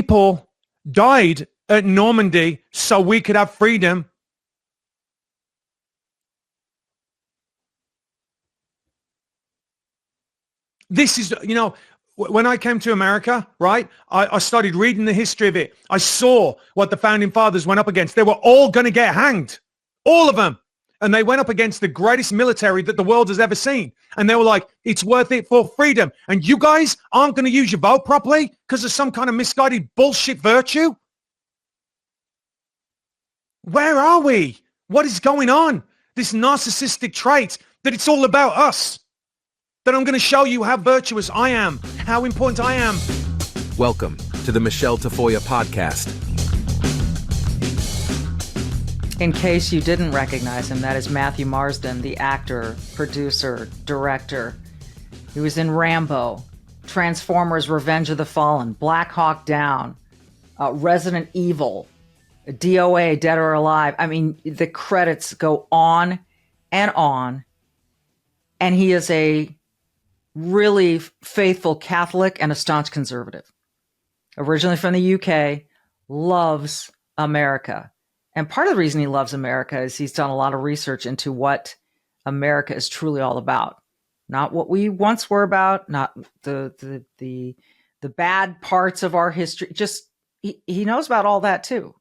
people died at Normandy so we could have freedom. This is, when I came to America, right, I started reading the history of it. I saw what the founding fathers went up against. They were all going to get hanged, all of them. And they went up against the greatest military that the world has ever seen. And they were like, it's worth it for freedom. And you guys aren't going to use your vote properly because of some kind of misguided bullshit virtue? Where are we? What is going on? This narcissistic trait that it's all about us. That I'm going to show you how virtuous I am, how important I am. Welcome to the Michele Tafoya podcast. In case you didn't recognize him, that is Matthew Marsden, the actor, producer, director. He was in Rambo, Transformers: Revenge of the Fallen, Black Hawk Down, Resident Evil, DOA, Dead or Alive. I mean, the credits go on and on. And he is a really faithful Catholic and a staunch conservative. Originally from the UK, loves America. And part of the reason he loves America is he's done a lot of research into what America is truly all about. Not what we once were about, not the bad parts of our history. Just he knows about all that too.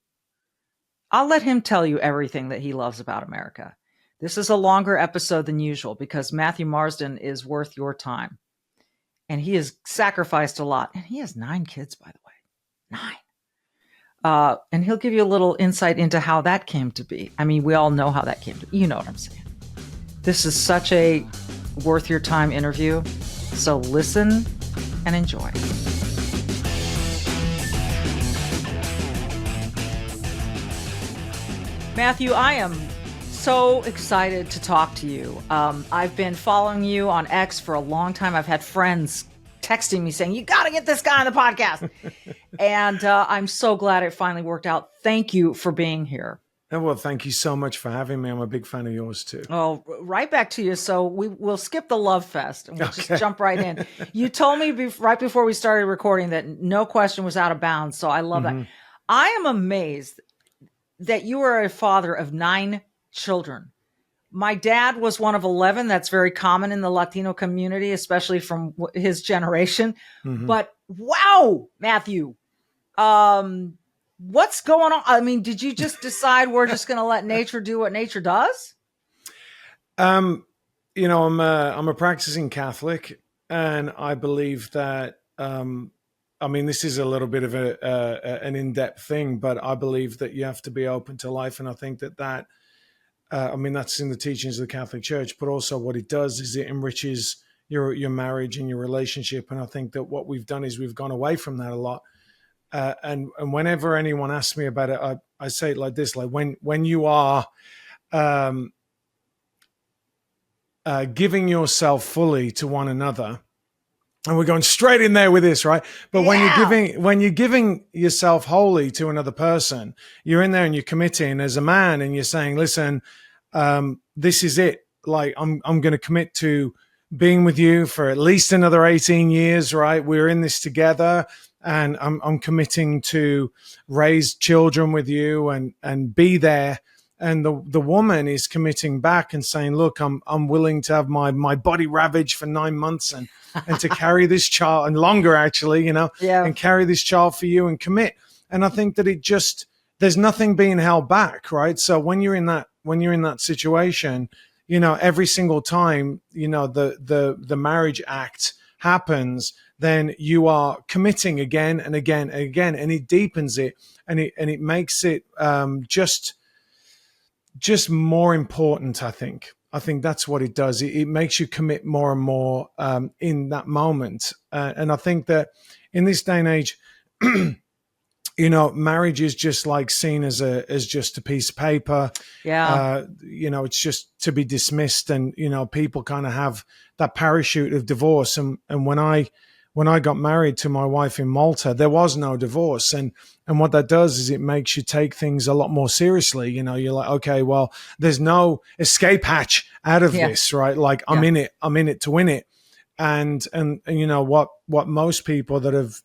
I'll let him tell you everything that he loves about America. This is a longer episode than usual because Matthew Marsden is worth your time. And he has sacrificed a lot. And he has 9 kids, by the way. 9. And he'll give you a little insight into how that came to be. I mean, we all know how that came to be. You know what I'm saying. This is such a worth your time interview. So listen and enjoy. Matthew, I am so excited to talk to you. I've been following you on X for a long time. I've had friends texting me saying, you got to get this guy on the podcast. And I'm so glad it finally worked out. Thank you for being here. Well, thank you so much for having me. I'm a big fan of yours too. Oh, right back to you. So we'll skip the love fest and we'll just jump right in. You told me right before we started recording that no question was out of bounds. So I love that. I am amazed that you are a father of 9 children. My dad was one of 11. That's very common in the Latino community, especially from his generation. But wow, Matthew, what's going on? I mean, did you just decide we're just going to let nature do what nature does? I'm a practicing Catholic, and I believe that. I mean, this is a little bit of an in-depth thing, but I believe that you have to be open to life, and I think that that's in the teachings of the Catholic Church, but also what it does is it enriches your marriage and your relationship. And I think that what we've done is we've gone away from that a lot. And whenever anyone asks me about it, I say it like this, like when you are giving yourself fully to one another, and we're going straight in there with this, right? But when you're giving yourself wholly to another person, you're in there and you're committing as a man, and you're saying, "Listen, this is it. Like I'm going to commit to being with you for at least another 18 years, right? We're in this together, and I'm committing to raise children with you and be there." And the woman is committing back and saying, look, I'm willing to have my body ravaged for 9 months and to carry this child, and longer actually, and carry this child for you and commit. And I think that there's nothing being held back, right? So when you're in that situation, every single time, the marriage act happens, then you are committing again and again and again, and it deepens it and it makes it just more important. I think that's what it does. It makes you commit more and more in that moment. And I think that in this day and age, marriage is just like seen as just a piece of paper. Yeah. It's just to be dismissed, and, people kind of have that parachute of divorce. And when I got married to my wife in Malta, there was no divorce. And what that does is it makes you take things a lot more seriously. You're like, okay, well, there's no escape hatch out of this, right? Like I'm in it to win it. And what most people that have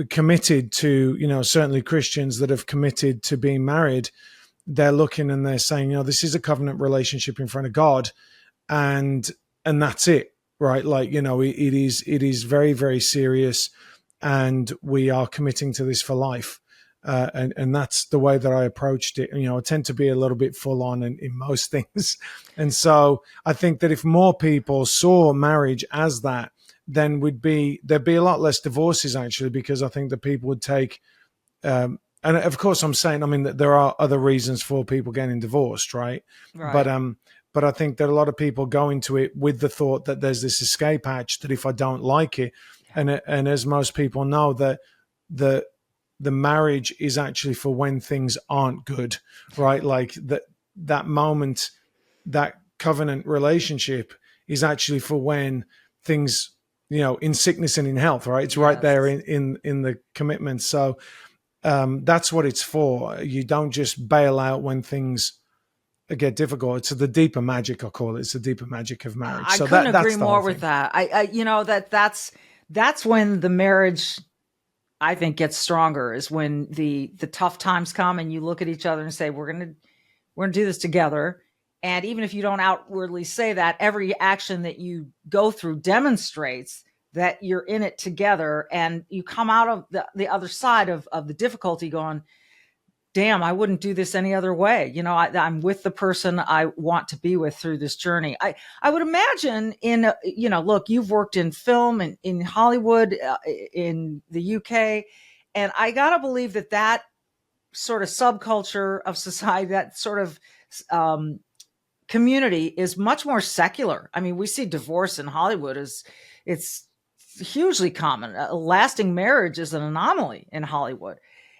committed to, certainly Christians that have committed to being married, they're looking and they're saying, this is a covenant relationship in front of God, and that's it, right? Like, it is very, very serious, and we are committing to this for life. And that's the way that I approached it. I tend to be a little bit full on in most things. And so I think that if more people saw marriage as that, then there'd be a lot less divorces, actually, because I think that people would take, and of course I'm saying, that there are other reasons for people getting divorced, right? But I think that a lot of people go into it with the thought that there's this escape hatch, that if I don't like it, and as most people know, that the marriage is actually for when things aren't good, right? Like that moment, that covenant relationship is actually for when things, in sickness and in health, right? It's right there in the commitment. So that's what it's for. You don't just bail out when things get difficult. It's the deeper magic, I call it. It's the deeper magic of marriage. I couldn't agree more with that. That's when the marriage, I think, gets stronger, is when the tough times come and you look at each other and say, we're gonna do this together. And even if you don't outwardly say that, every action that you go through demonstrates that you're in it together, and you come out of the other side of the difficulty going, damn, I wouldn't do this any other way. I'm with the person I want to be with through this journey. I would imagine look, you've worked in film and in Hollywood, in the UK, and I got to believe that sort of subculture of society, that sort of community is much more secular. We see divorce in Hollywood it's hugely common. A lasting marriage is an anomaly in Hollywood.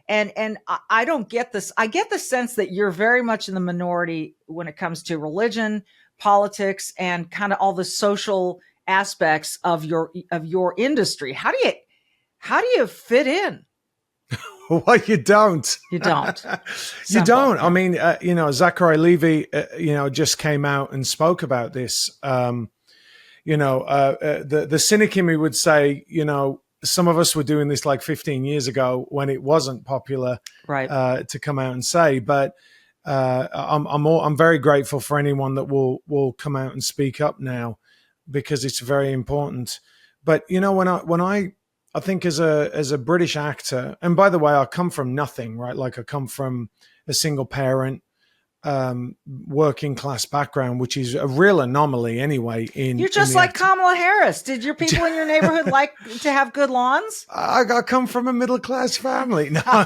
And I don't get this. I get the sense that you're very much in the minority when it comes to religion, politics, and kind of all the social aspects of your industry. How do you fit in? Well, you don't. You don't. You don't. Zachary Levi, just came out and spoke about this. The cynic in me would say, some of us were doing this like 15 years ago when it wasn't popular, right, to come out and say. But I'm very grateful for anyone that will come out and speak up now, because it's very important. But when I think as a British actor, and by the way, I come from nothing, right? Like I come from a single parent, working class background, which is a real anomaly anyway. You're just like Kamala Harris. Did your people in your neighborhood like to have good lawns? I come from a middle class family. No,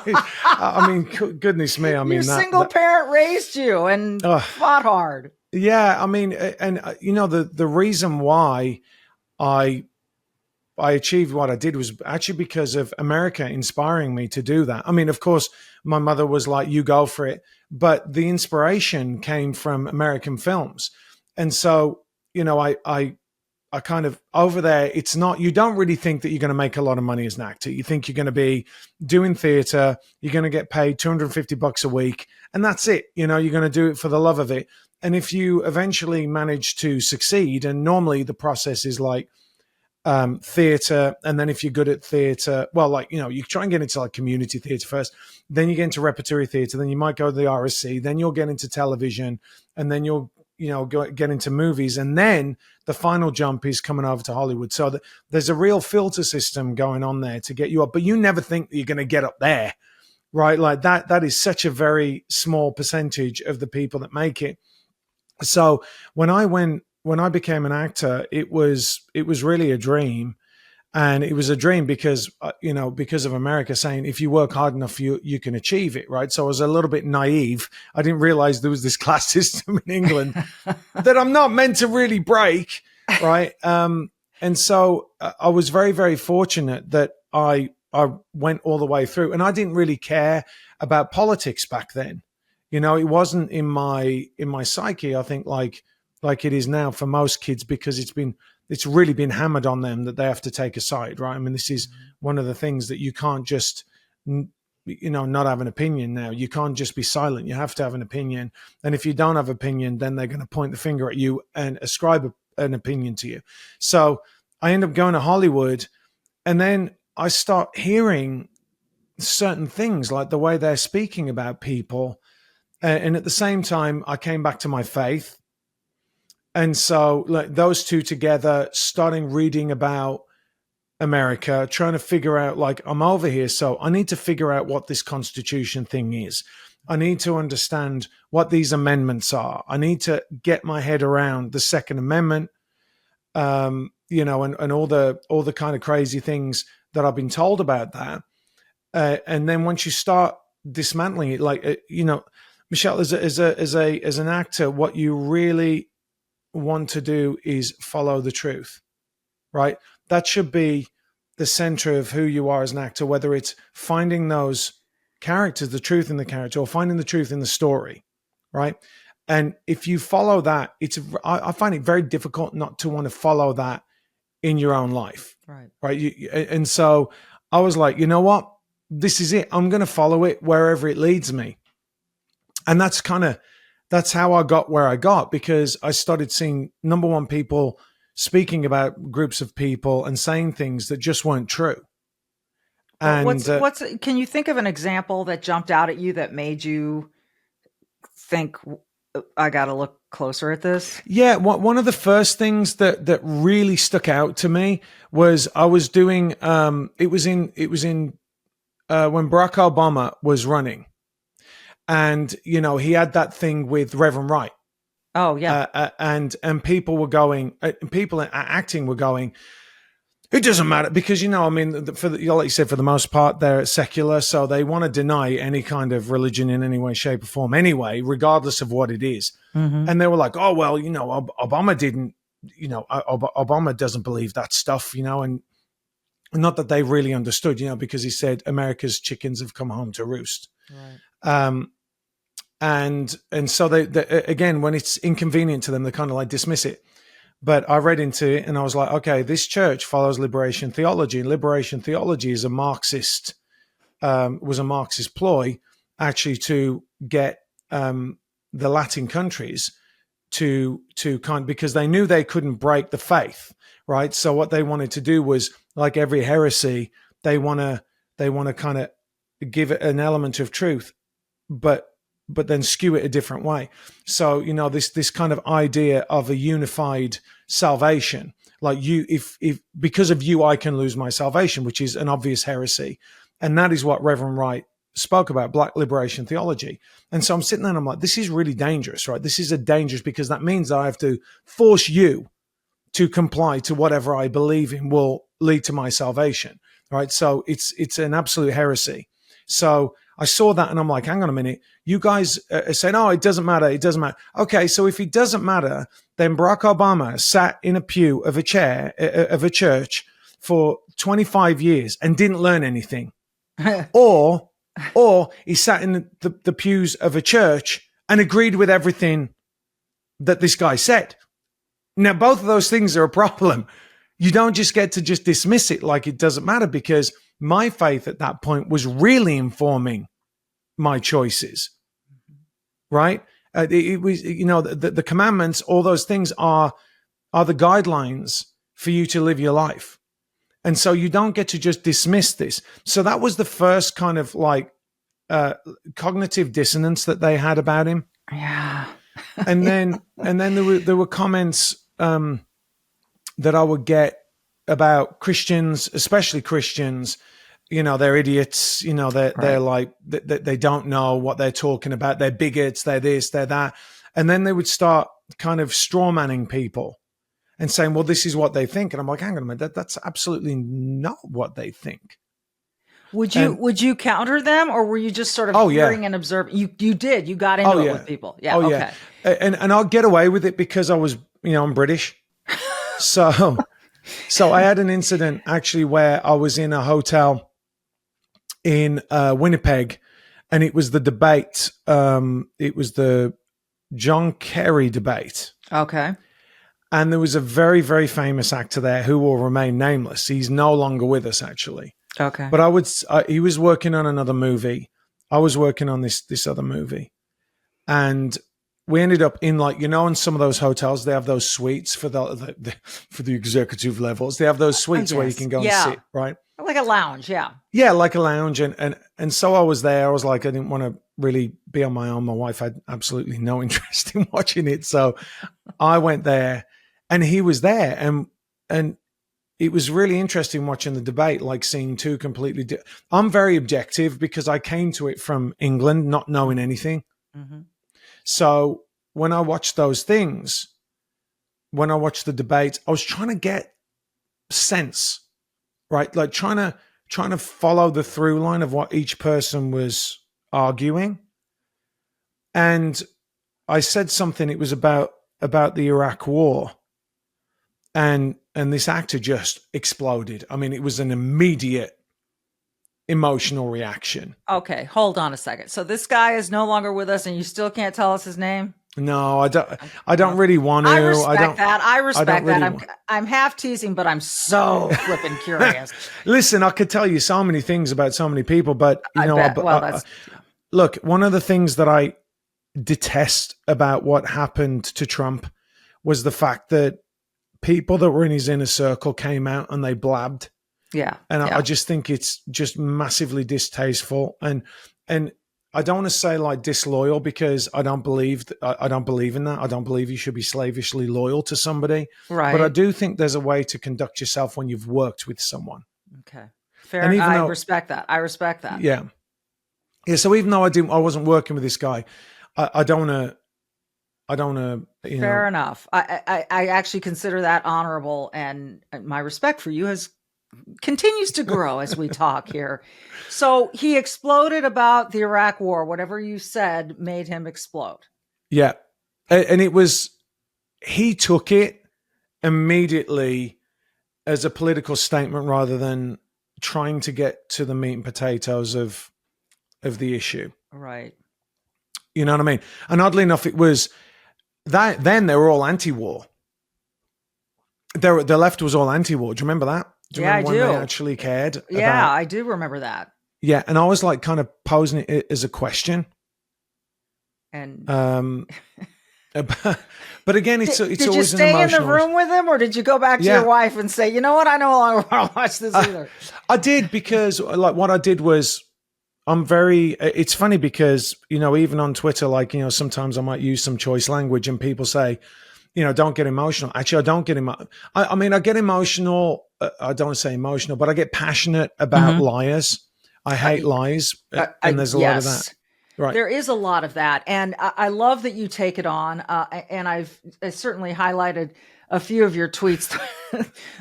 goodness me. Your single parent raised you and fought hard. Yeah, and the reason why I achieved what I did was actually because of America inspiring me to do that. Of course, my mother was like, you go for it. But the inspiration came from American films. And so, I kind of, over there, it's not, you don't really think that you're going to make a lot of money as an actor. You think you're going to be doing theater, you're going to get paid $250 a week, and that's it. You're going to do it for the love of it. And if you eventually manage to succeed, and normally the process is like, theater, and then if you're good at theater, you try and get into like community theater first, then you get into repertory theater, then you might go to the RSC, then you'll get into television, and then you'll get into movies, and then the final jump is coming over to Hollywood. So there's a real filter system going on there to get you up, but you never think that you're going to get up there, right? Like that is such a very small percentage of the people that make it. So when I became an actor, it was really a dream. And it was a dream because of America saying, if you work hard enough, you can achieve it, right? So I was a little bit naive. I didn't realize there was this class system in England that I'm not meant to really break, right? And so I was very, very fortunate that I went all the way through. And I didn't really care about politics back then. It wasn't in my psyche, I think, like it is now for most kids, because it's really been hammered on them that they have to take a side, right? This is one of the things that you can't just, not have an opinion now. You can't just be silent. You have to have an opinion. And if you don't have opinion, then they're going to point the finger at you and ascribe an opinion to you. So I ended up going to Hollywood, and then I start hearing certain things, like the way they're speaking about people. And at the same time, I came back to my faith. And so like those two together, starting reading about America, trying to figure out, like, I'm over here, so I need to figure out what this Constitution thing is. I need to understand what these amendments are. I need to get my head around the Second Amendment, you know, and all the kind of crazy things that I've been told about that. And then once you start dismantling it, like, you know, Michele, as an actor, what you really want to do is follow the truth, right? That should be the center of who you are as an actor, whether it's finding those characters, the truth in the character, or finding the truth in the story, right? And if you follow that, I find it very difficult not to want to follow that in your own life, right? And so I was like, you know what? This is it. I'm going to follow it wherever it leads me. And that's how I got where I got, because I started seeing, number one, people speaking about groups of people and saying things that just weren't true. And can you think of an example that jumped out at you that made you think, I got to look closer at this? Yeah. One of the first things that really stuck out to me was I was doing, it was in when Barack Obama was running, and, you know, he had that thing with Reverend Wright. Oh yeah. And people were going, people acting were going, it doesn't matter, because, you know, I mean, like you said, for the most part, they're secular, so they want to deny any kind of religion in any way, shape, or form anyway, regardless of what it is. Mm-hmm. And they were like, oh, well, you know, Obama didn't, you know, Obama doesn't believe that stuff, you know, and not that they really understood, you know, because he said America's chickens have come home to roost. Right. And so they again, when it's inconvenient to them, they kind of like dismiss it. But I read into it and I was like, okay, this church follows liberation theology, and liberation theology is a Marxist, was a Marxist ploy actually to get the Latin countries to because they knew they couldn't break the faith, right? So what they wanted to do was, like every heresy, they want to kind of give it an element of truth, but then skew it a different way. So, you know, this kind of idea of a unified salvation, like if because of you, I can lose my salvation, which is an obvious heresy. And that is what Reverend Wright spoke about, Black liberation theology. And so I'm sitting there and I'm like, this is really dangerous, right? This is dangerous, because that means I have to force you to comply to whatever I believe in will lead to my salvation, right? So it's an absolute heresy. So I saw that and I'm like, hang on a minute. You guys are saying, oh, it doesn't matter. It doesn't matter. Okay, so if it doesn't matter, then Barack Obama sat in a pew of a chair of a church for 25 years and didn't learn anything. or he sat in the pews of a church and agreed with everything that this guy said. Now, both of those things are a problem. You don't just get to just dismiss it like it doesn't matter, because my faith at that point was really informing my choices, right? It was, you know, the commandments, all those things are the guidelines for you to live your life. And so you don't get to just dismiss this. So that was the first kind of like cognitive dissonance that they had about him. Yeah. and then there were comments that I would get about Christians, especially Christians. You know, they're idiots. You know, they're like, they don't know what they're talking about. They're bigots. They're this, they're that. And then they would start kind of straw manning people and saying, well, this is what they think. And I'm like, hang on a minute, that's absolutely not what they think. Would you counter them, or were you just sort of hearing and observing? You did. You got into it with people. Yeah. Oh, okay. Yeah. And I'll get away with it because I was, you know, I'm British. So I had an incident actually where I was in a hotel in Winnipeg, and it was the debate. It was the John Kerry debate. Okay. And there was a very, very famous actor there who will remain nameless. He's no longer with us, actually. Okay. But he was working on another movie. I was working on this other movie. And we ended up in like, in some of those hotels, they have those suites for for the executive levels. They have those suites where you can go and sit, right? Like a lounge, yeah. Yeah, like a lounge. And so I was there. I was like, I didn't want to really be on my own. My wife had absolutely no interest in watching it. So I went there and he was there. And it was really interesting watching the debate, like seeing two completely I'm very objective because I came to it from England, not knowing anything. Mm-hmm. So when I watched those things, when I watched the debate, I was trying to get sense, right? Like trying to follow the through line of what each person was arguing. And I said something, it was about the Iraq war. And this actor just exploded. I mean, it was an immediate emotional reaction. Okay, hold on a second. So this guy is no longer with us and you still can't tell us his name? No, I don't really want to. I respect that. Really I'm half teasing, but I'm so flipping curious. Listen, I could tell you so many things about so many people, but look, one of the things that I detest about what happened to Trump was the fact that people that were in his inner circle came out and they blabbed. Yeah. And I just think it's just massively distasteful. And I don't want to say like disloyal because I don't believe in that. I don't believe you should be slavishly loyal to somebody. Right. But I do think there's a way to conduct yourself when you've worked with someone. Okay. Fair. I respect that. Yeah. Yeah. So even though I wasn't working with this guy, I don't want to, Fair enough. I actually consider that honorable, and my respect for you continues to grow as we talk here. So he exploded about the Iraq war. Whatever you said made him explode. Yeah. And he took it immediately as a political statement rather than trying to get to the meat and potatoes of the issue. Right. You know what I mean? And oddly enough, it was that then they were all anti-war. The left was all anti-war. Do you remember that? Do you remember when they actually cared? Yeah, I do remember that. Yeah, and I was like kind of posing it as a question. And but again, it's always an emotional. Did you stay in the room with him, or did you go back to your wife and say, you know what, I no longer want to watch this either? I did, because like what I did was it's funny because, even on Twitter, like, sometimes I might use some choice language and people say, don't get emotional. Actually, I don't get emotional. I mean, I get emotional. I don't want to say emotional, but I get passionate about liars. I hate lies. And there's a lot of that. Right. There is a lot of that. And I love that you take it on. And I certainly highlighted a few of your tweets.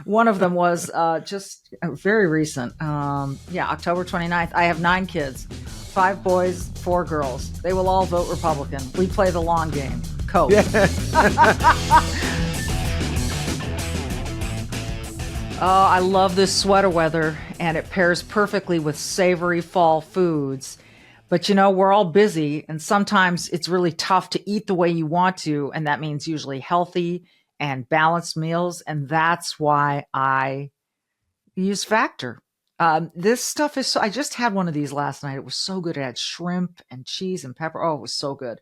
One of them was just very recent. October 29th. I have 9 kids, 5 boys, 4 girls. They will all vote Republican. We play the long game. Coke. Yeah. Oh, I love this sweater weather, and it pairs perfectly with savory fall foods. But we're all busy, and sometimes it's really tough to eat the way you want to, and that means usually healthy and balanced meals, and that's why I use Factor. This stuff is I just had one of these last night. It was so good. It had shrimp and cheese and pepper. Oh, it was so good.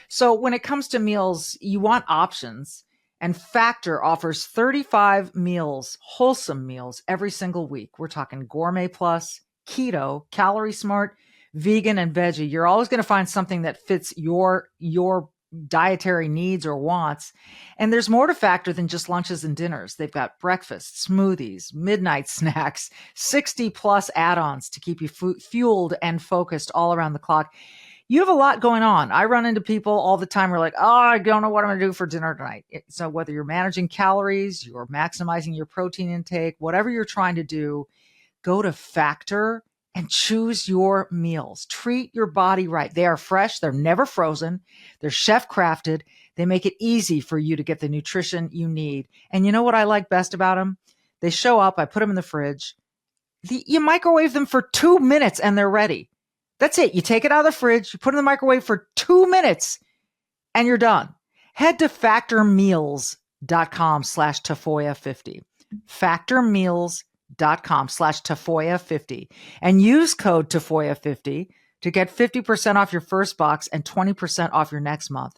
So when it comes to meals, you want options, and Factor offers 35 meals, wholesome meals every single week. We're talking Gourmet Plus, Keto, Calorie Smart, vegan, and veggie. You're always going to find something that fits your dietary needs or wants. And there's more to Factor than just lunches and dinners. They've got breakfast, smoothies, midnight snacks, 60 plus add-ons to keep you fueled and focused all around the clock. You have a lot going on. I run into people all the time who are like, oh, I don't know what I'm going to do for dinner tonight. So whether you're managing calories, you're maximizing your protein intake, whatever you're trying to do, go to Factor and choose your meals. Treat your body right. They are fresh. They're never frozen. They're chef crafted. They make it easy for you to get the nutrition you need. And you know what I like best about them? They show up. I put them in the fridge. You microwave them for 2 minutes and they're ready. That's it. You take it out of the fridge, you put it in the microwave for 2 minutes and you're done. Head to factormeals.com/Tafoya50. Factormeals.com/Tafoya50 and use code Tafoya50 to get 50% off your first box and 20% off your next month.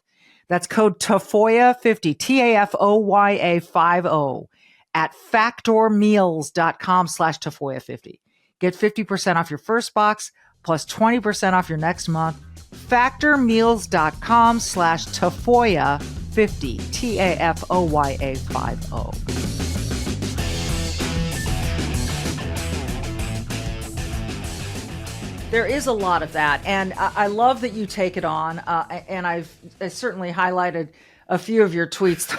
That's code Tafoya50, TAFOYA50 at factormeals.com/Tafoya50. Get 50% off your first box plus 20% off your next month. Factormeals.com/Tafoya50, TAFOYA50. There is a lot of that, and I love that you take it on, and I certainly highlighted a few of your tweets.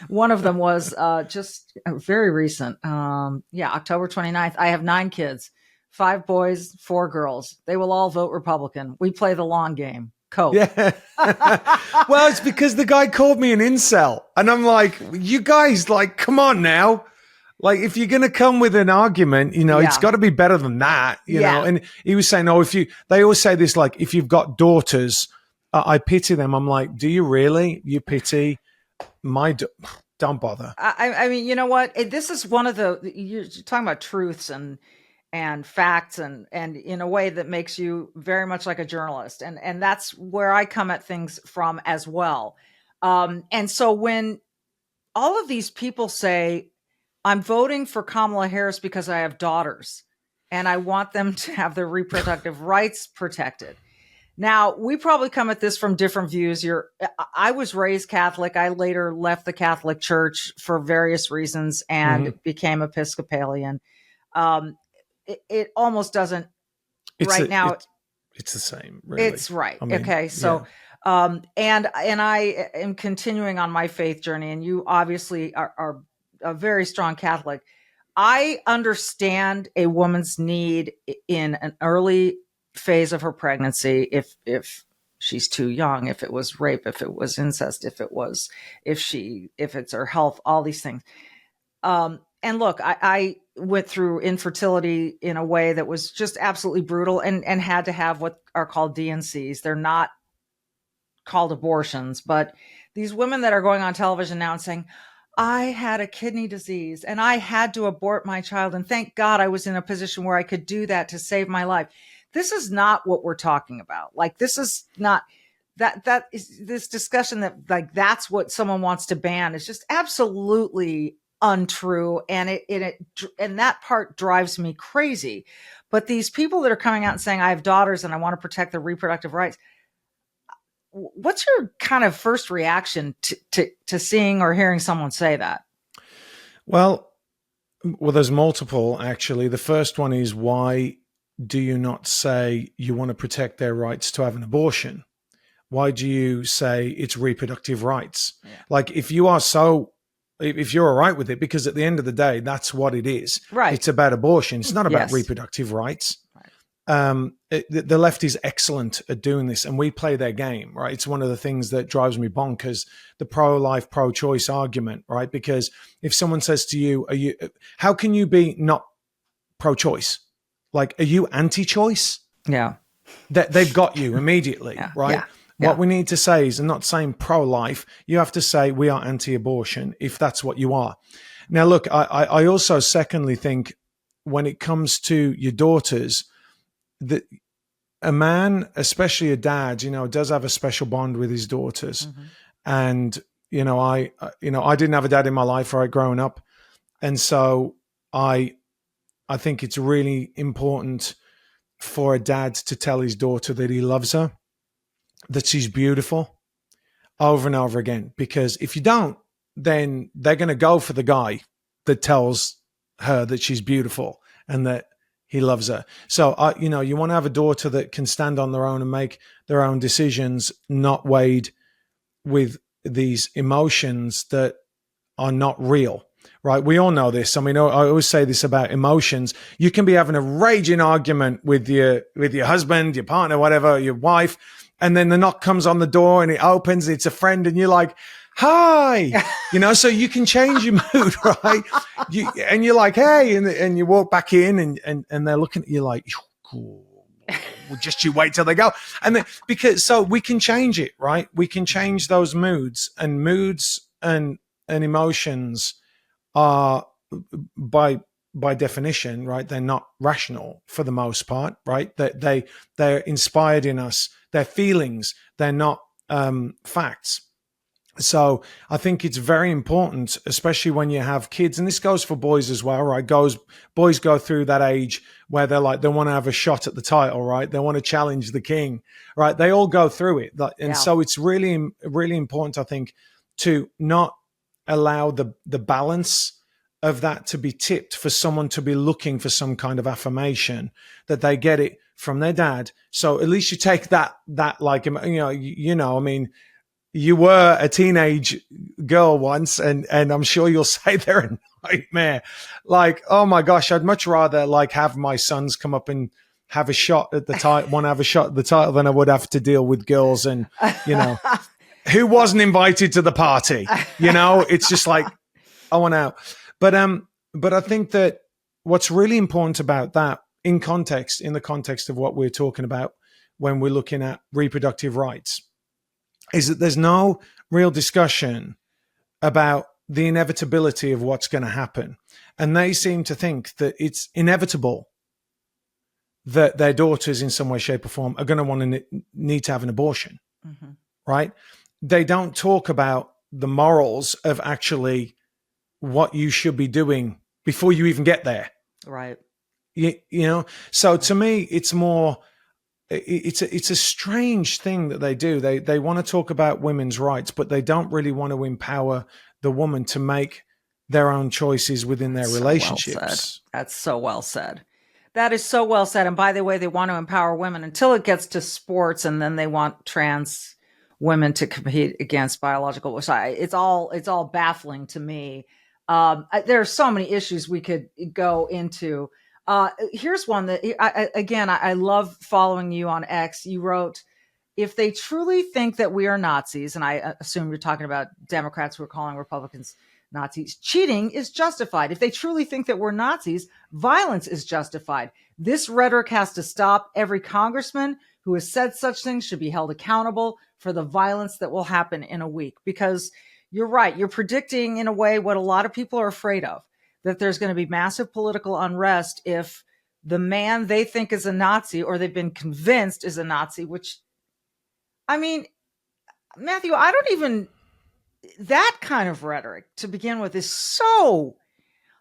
One of them was just very recent. October 29th. I have 9 kids, 5 boys, 4 girls. They will all vote Republican. We play the long game. Cope. Yeah. Well, it's because the guy called me an incel, and I'm like, you guys, like, come on now. Like, if you're going to come with an argument, it's got to be better than that, you know? And he was saying, they always say this, like, if you've got daughters, I pity them. I'm like, do you really? You pity don't bother. I mean, you know what? This is one of you're talking about truths and facts and in a way that makes you very much like a journalist. And that's where I come at things from as well. And so when all of these people say, I'm voting for Kamala Harris because I have daughters and I want them to have their reproductive rights protected. Now, we probably come at this from different views. I was raised Catholic. I later left the Catholic Church for various reasons and became Episcopalian. It almost doesn't now. It's the same, really. It's right. I mean, okay. So, and I am continuing on my faith journey, and you obviously are a very strong Catholic. I understand a woman's need in an early phase of her pregnancy, if she's too young, if it was rape, if it was incest, if it's her health, all these things. And look, I went through infertility in a way that was just absolutely brutal and had to have what are called DNCs. They're not called abortions, but these women that are going on television now and saying, I had a kidney disease and I had to abort my child. And thank God I was in a position where I could do that to save my life. This is not what we're talking about. Like, this is not that is this discussion that like, that's what someone wants to ban is just absolutely untrue. And and that part drives me crazy. But these people that are coming out and saying, I have daughters and I want to protect their reproductive rights. What's your kind of first reaction to seeing or hearing someone say that? Well, there's multiple, actually. The first one is, why do you not say you want to protect their rights to have an abortion? Why do you say it's reproductive rights? Yeah. Like, if you're all right with it, because at the end of the day, that's what it is. Right. It's about abortion. It's not about reproductive rights. Right. The left is excellent at doing this, and we play their game, right? It's one of the things that drives me bonkers, the pro-life, pro-choice argument, right? Because if someone says to you, how can you be not pro-choice? Like, are you anti-choice? Yeah. They've got you immediately, right? Yeah. What we need to say is, I'm not saying pro-life, you have to say we are anti-abortion if that's what you are. Now, look, I also secondly think when it comes to your daughters, that a man, especially a dad, does have a special bond with his daughters. Mm-hmm. And, I didn't have a dad in my life, right, growing up. And so I think it's really important for a dad to tell his daughter that he loves her, that she's beautiful, over and over again. Because if you don't, then they're going to go for the guy that tells her that she's beautiful and that he loves her. So, you want to have a daughter that can stand on their own and make their own decisions, not weighed with these emotions that are not real, right? We all know this. I mean, I always say this about emotions. You can be having a raging argument with your husband, your partner, whatever, your wife, and then the knock comes on the door and it opens, it's a friend, and you're like, hi, so you can change your mood, right? And you're like, hey, and you walk back in and they're looking at you like, well, just you wait till they go. And then, so we can change it, right? We can change those moods and emotions are by definition, right? They're not rational for the most part, right? They're inspired in us. They're feelings. They're not facts. So I think it's very important, especially when you have kids, and this goes for boys as well, right? Boys go through that age where they're like, they want to have a shot at the title, right? They want to challenge the king, right? They all go through it. And so it's really, really important, I think, to not allow the balance of that to be tipped for someone to be looking for some kind of affirmation, that they get it from their dad. So at least you take that like, I mean, you were a teenage girl once, and I'm sure you'll say they're a nightmare. Like, oh my gosh, I'd much rather like have my sons come up and have a shot at the title, want to have a shot at the title, than I would have to deal with girls and, who wasn't invited to the party. It's just like, I want out. But I think that what's really important about that in the context of what we're talking about when we're looking at reproductive rights, is that there's no real discussion about the inevitability of what's going to happen. And they seem to think that it's inevitable that their daughters in some way, shape or form are going to want to need to have an abortion, right? They don't talk about the morals of actually what you should be doing before you even get there. Right. So to me, it's more... It's a strange thing that they do. They want to talk about women's rights, but they don't really want to empower the woman to make their own choices within their relationships. That's so well said. That is so well said. And by the way, they want to empower women until it gets to sports, and then they want trans women to compete against biological. It's all baffling to me. There are so many issues we could go into. Here's one that, I love following you on X. You wrote, if they truly think that we are Nazis, and I assume you're talking about Democrats who are calling Republicans Nazis, cheating is justified. If they truly think that we're Nazis, violence is justified. This rhetoric has to stop. Every congressman who has said such things should be held accountable for the violence that will happen in a week. Because you're right. You're predicting in a way what a lot of people are afraid of, that there's going to be massive political unrest if the man they think is a Nazi, or they've been convinced is a Nazi, which, I mean, Matthew, that kind of rhetoric to begin with is so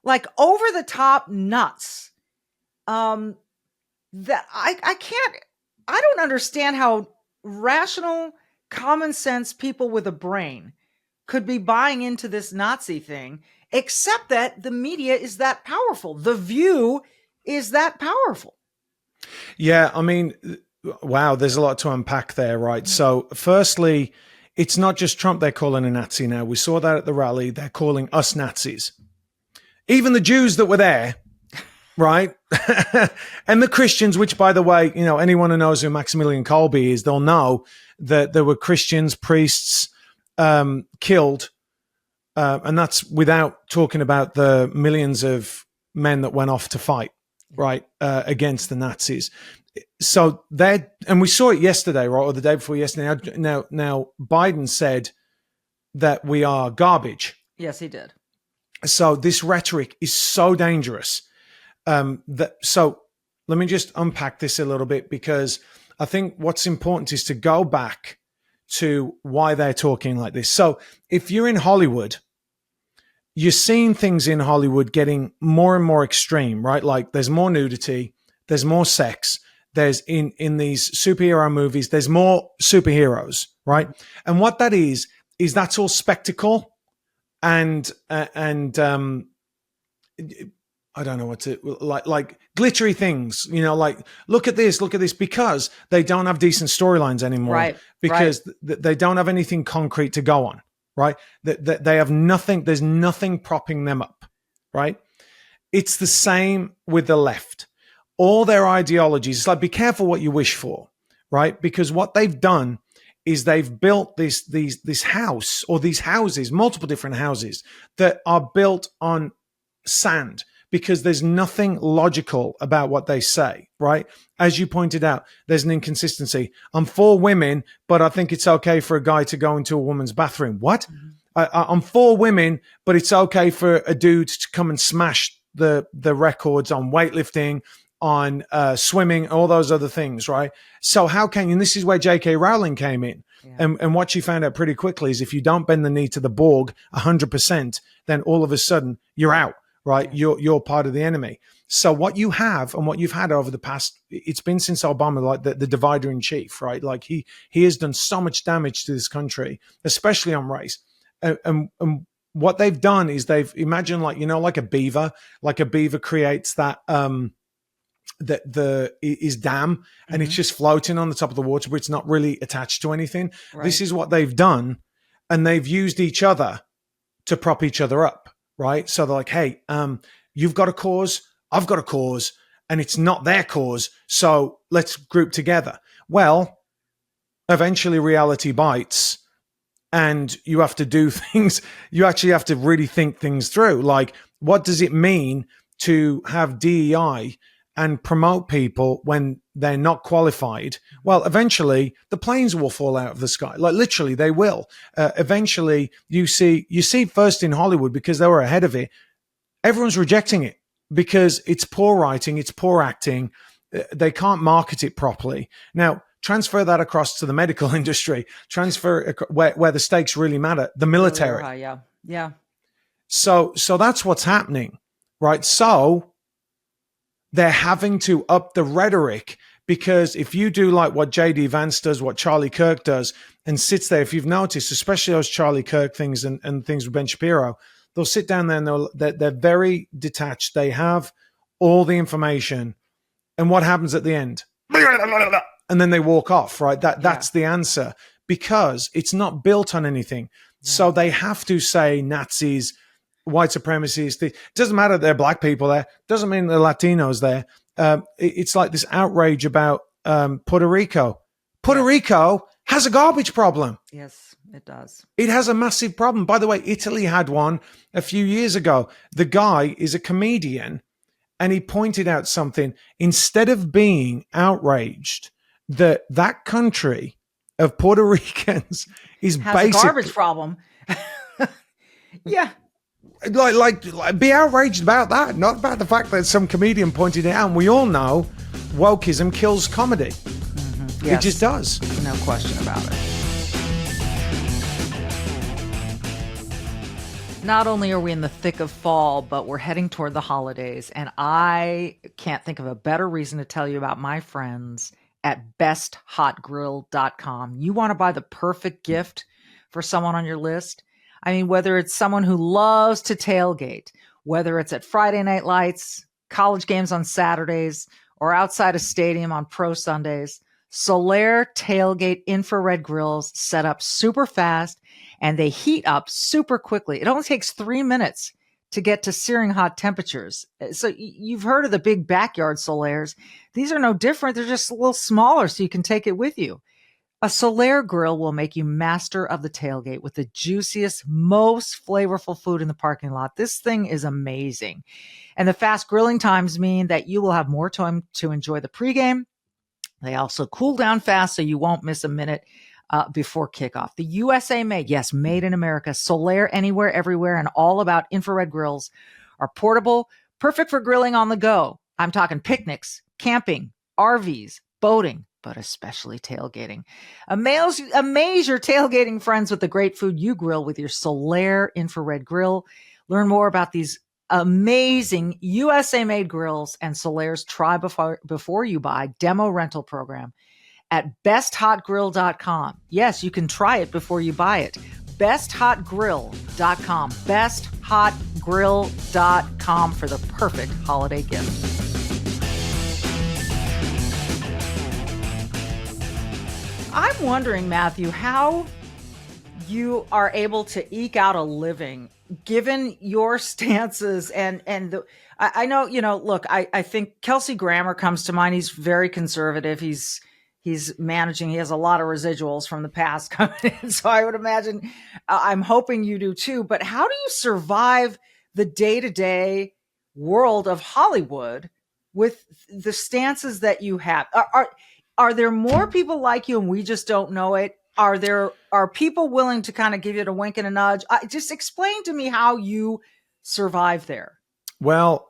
like over the top nuts, that I don't understand how rational, common sense people with a brain could be buying into this Nazi thing, except that the media is that powerful. The View is that powerful. Yeah, I mean, wow, there's a lot to unpack there, right? So firstly, it's not just Trump they're calling a Nazi now. We saw that at the rally. They're calling us Nazis. Even the Jews that were there, right? And the Christians, which, by the way, anyone who knows who Maximilian Kolbe is, they'll know that there were Christians, priests, killed, and that's without talking about the millions of men that went off to fight, right, against the Nazis. So and we saw it yesterday, right, or the day before yesterday. Now Biden said that we are garbage. Yes, he did. So this rhetoric is so dangerous. So let me just unpack this a little bit, because I think what's important is to go back to why they're talking like this. So if you're in Hollywood, you're seeing things in Hollywood getting more and more extreme, right? Like there's more nudity, there's more sex, there's in these superhero movies, there's more superheroes, right? And what that is that's all spectacle and I don't know what to like glittery things, like look at this, because they don't have decent storylines anymore, right? Because they don't have anything concrete to go on, right? They have nothing. There's nothing propping them up, right? It's the same with the left. All their ideologies. It's like, be careful what you wish for, right? Because what they've done is they've built this house, or these houses, multiple different houses that are built on sand, because there's nothing logical about what they say, right? As you pointed out, there's an inconsistency. I'm for women, but I think it's okay for a guy to go into a woman's bathroom. What? I'm for women, but it's okay for a dude to come and smash the records on weightlifting on swimming, all those other things, right? So how can you, and this is where J.K. Rowling came in. Yeah. And what she found out pretty quickly is if you don't bend the knee to the Borg 100%, then all of a sudden you're out, right? Yeah. You're part of the enemy. So what you have and what you've had over the past, it's been since Obama, like the divider in chief, right? Like he has done so much damage to this country, especially on race. And what they've done is they've imagined like a beaver creates that, is dam and it's just floating on the top of the water, but it's not really attached to anything. Right. This is what they've done. And they've used each other to prop each other up, right? So they're like, hey, you've got a cause, I've got a cause, and it's not their cause. So let's group together. Well, eventually reality bites and you have to do things. You actually have to really think things through. Like, what does it mean to have DEI and promote people when they're not qualified? Well, eventually the planes will fall out of the sky. Like literally they will. Eventually you see first in Hollywood, because they were ahead of it, everyone's rejecting it because it's poor writing, it's poor acting. They can't market it properly. Now, transfer that across to the medical industry, transfer where the stakes really matter, the military. Yeah. So that's what's happening, right? So they're having to up the rhetoric, because if you do like what J.D. Vance does, what Charlie Kirk does, and sits there, if you've noticed, especially those Charlie Kirk things and things with Ben Shapiro, they'll sit down there and they're very detached. They have all the information. And what happens at the end? And then they walk off, right? That's the answer, because it's not built on anything. Yeah. So they have to say Nazis, white supremacists. It doesn't matter that they're black people there. Doesn't mean they're Latinos there. It's like this outrage about Puerto Rico. Puerto Rico has a garbage problem. Yes, it does. It has a massive problem. By the way, Italy had one a few years ago. The guy is a comedian, and he pointed out something. Instead of being outraged that country of Puerto Ricans is has a garbage problem. Yeah. Like, be outraged about that, not about the fact that some comedian pointed it out. And we all know wokeism kills comedy. Mm-hmm. Yes. It just does. No question about it. Not only are we in the thick of fall, but we're heading toward the holidays. And I can't think of a better reason to tell you about my friends at besthotgrill.com. You want to buy the perfect gift for someone on your list? I mean, whether it's someone who loves to tailgate, whether it's at Friday Night Lights, college games on Saturdays, or outside a stadium on pro Sundays, Solaire tailgate infrared grills set up super fast and they heat up super quickly. It only takes 3 minutes to get to searing hot temperatures. So you've heard of the big backyard Solaires. These are no different. They're just a little smaller so you can take it with you. A Solaire grill will make you master of the tailgate with the juiciest, most flavorful food in the parking lot. This thing is amazing. And the fast grilling times mean that you will have more time to enjoy the pregame. They also cool down fast so you won't miss a minute before kickoff. The USA made, yes, made in America, Solaire anywhere, everywhere, and all about infrared grills are portable, perfect for grilling on the go. I'm talking picnics, camping, RVs, boating, but especially tailgating. Amaze your tailgating friends with the great food you grill with your Solaire infrared grill. Learn more about these amazing USA-made grills and Solaire's try before you buy demo rental program at besthotgrill.com. Yes, you can try it before you buy it. besthotgrill.com. besthotgrill.com for the perfect holiday gift. I'm wondering, Matthew, how you are able to eke out a living given your stances I know, look, I think Kelsey Grammer comes to mind. He's very conservative. He's managing. He has a lot of residuals from the past coming in. So I would imagine, I'm hoping you do too. But how do you survive the day-to-day world of Hollywood with the stances that you have? Are there more people like you and we just don't know it? Are people willing to kind of give it a wink and a nudge? Just explain to me how you survive there. Well,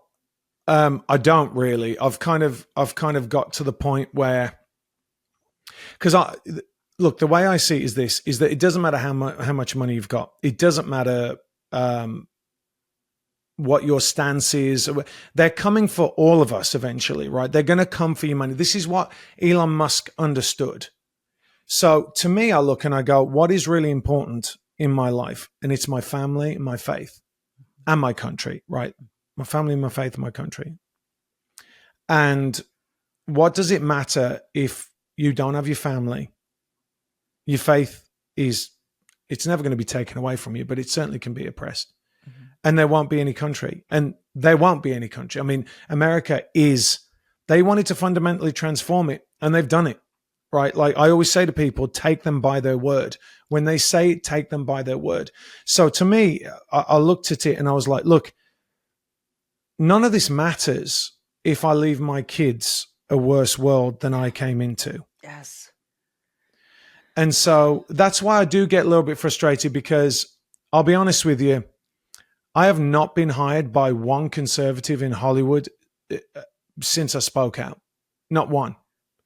I don't really. I've kind of got to the point where, because look, the way I see it is this: is that it doesn't matter how much money you've got. It doesn't matter what your stance is. They're coming for all of us eventually, right? They're going to come for your money. This is what Elon Musk understood. So to me, I look and I go, what is really important in my life? And it's my family, my faith, and my country, right? My family, my faith, and my country. And what does it matter if you don't have your family? Your faith it's never going to be taken away from you, but it certainly can be oppressed. Mm-hmm. And there won't be any country. And there won't be any country. I mean, America they wanted to fundamentally transform it, and they've done it, right? Like I always say to people, take them by their word. When they say it, take them by their word. So to me, I looked at it and I was like, look, none of this matters if I leave my kids a worse world than I came into. Yes. And so that's why I do get a little bit frustrated, because I'll be honest with you, I have not been hired by one conservative in Hollywood since I spoke out. Not one.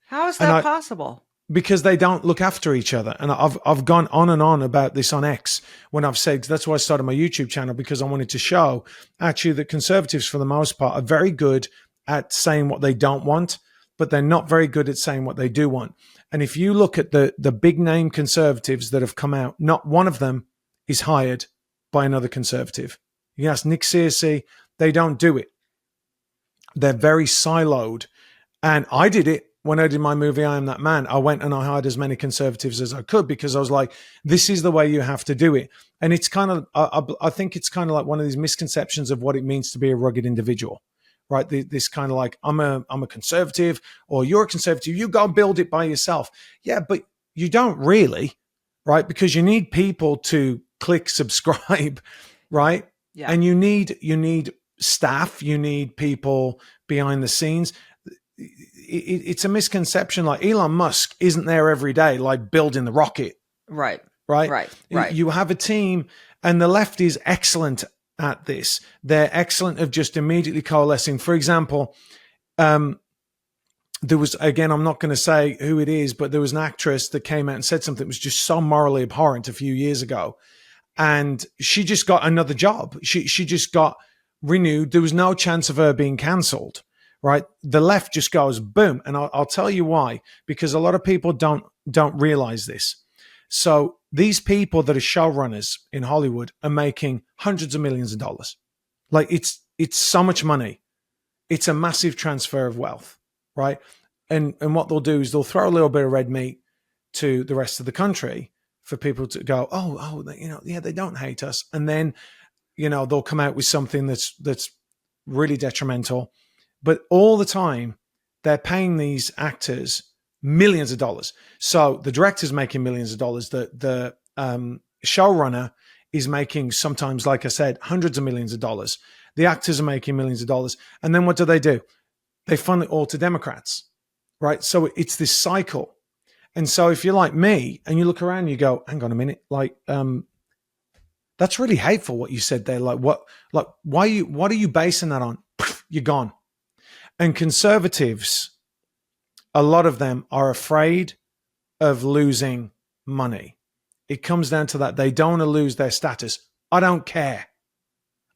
How is that possible? Because they don't look after each other. And I've gone on and on about this on X when I've said, that's why I started my YouTube channel, because I wanted to show actually that conservatives for the most part are very good at saying what they don't want, but they're not very good at saying what they do want. And if you look at the big name conservatives that have come out, not one of them is hired by another conservative. You ask Nick Searcy, they don't do it. They're very siloed. And I did it when I did my movie, I Am That Man. I went and I hired as many conservatives as I could, because I was like, this is the way you have to do it. And it's kind of, I think it's kind of like one of these misconceptions of what it means to be a rugged individual. Right, this kind of like, I'm a conservative, or you're a conservative, you go build it by yourself. Yeah, but you don't really, right? Because you need people to click subscribe, right? Yeah. And you need staff, you need people behind the scenes. It's a misconception. Like Elon Musk isn't there every day, like building the rocket. Right. You have a team, and the left is excellent at this. They're excellent of just immediately coalescing. For example, there was, again, I'm not going to say who it is, but there was an actress that came out and said something that was just so morally abhorrent a few years ago. And she just got another job. She just got renewed. There was no chance of her being cancelled, right? The left just goes boom. And I'll tell you why, because a lot of people don't realize this. So these people that are showrunners in Hollywood are making hundreds of millions of dollars. Like it's so much money. It's a massive transfer of wealth, right? And what they'll do is they'll throw a little bit of red meat to the rest of the country for people to go, oh, yeah, they don't hate us. And then, they'll come out with something that's really detrimental. But all the time, they're paying these actors millions of dollars. So the director's making millions of dollars. The showrunner is making, sometimes, like I said, hundreds of millions of dollars. The actors are making millions of dollars. And then what do? They fund it all to Democrats, right? So it's this cycle. And so if you're like me and you look around and you go, hang on a minute, like, that's really hateful what you said there. Like what are you basing that on? You're gone. And conservatives, a lot of them are afraid of losing money. It comes down to that. They don't want to lose their status. I don't care.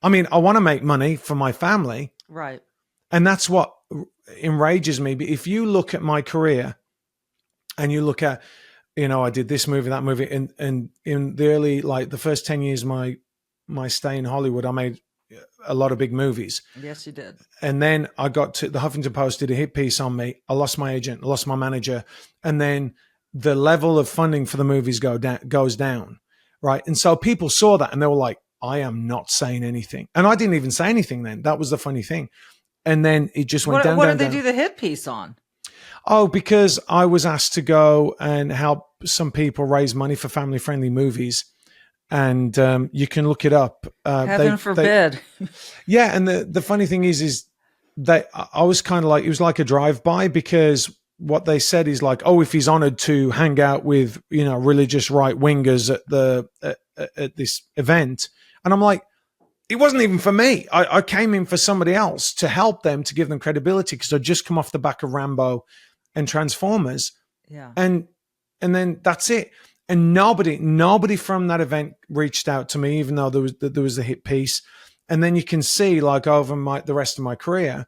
I mean, I want to make money for my family. Right. And that's what enrages me. But if you look at my career and you look at, I did this movie, that movie, and in the early, like the first 10 years, my stay in Hollywood, I made a lot of big movies. Yes, you did. And then I got to the Huffington Post, did a hit piece on me. I lost my agent, lost my manager. And then the level of funding for the movies goes down. Right. And so people saw that and they were like, I am not saying anything. And I didn't even say anything then. That was the funny thing. And then it just went down. What did they do the hit piece on? Oh, because I was asked to go and help some people raise money for family-friendly movies. And you can look it up. Heaven forbid. Yeah, and the funny thing is that I was kind of like, it was like a drive-by, because what they said is like, oh, if he's honored to hang out with, religious right-wingers at this event. And I'm like, it wasn't even for me. I came in for somebody else to help them, to give them credibility, because I'd just come off the back of Rambo and Transformers. Yeah. And then that's it. And nobody from that event reached out to me, even though there was a hit piece. And then you can see, like, over the rest of my career,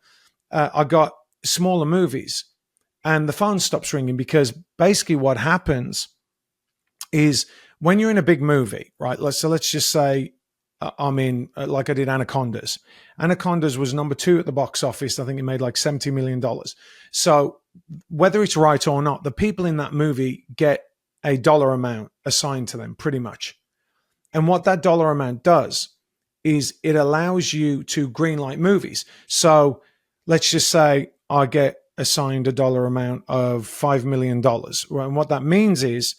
I got smaller movies, and the phone stops ringing, because basically what happens is when you're in a big movie, right? Let's just say I'm in, like I did Anacondas. Anacondas was number 2 at the box office. I think it made like $70 million. So whether it's right or not, the people in that movie get a dollar amount assigned to them, pretty much. And what that dollar amount does is it allows you to greenlight movies. So let's just say I get assigned a dollar amount of $5 million. And what that means is,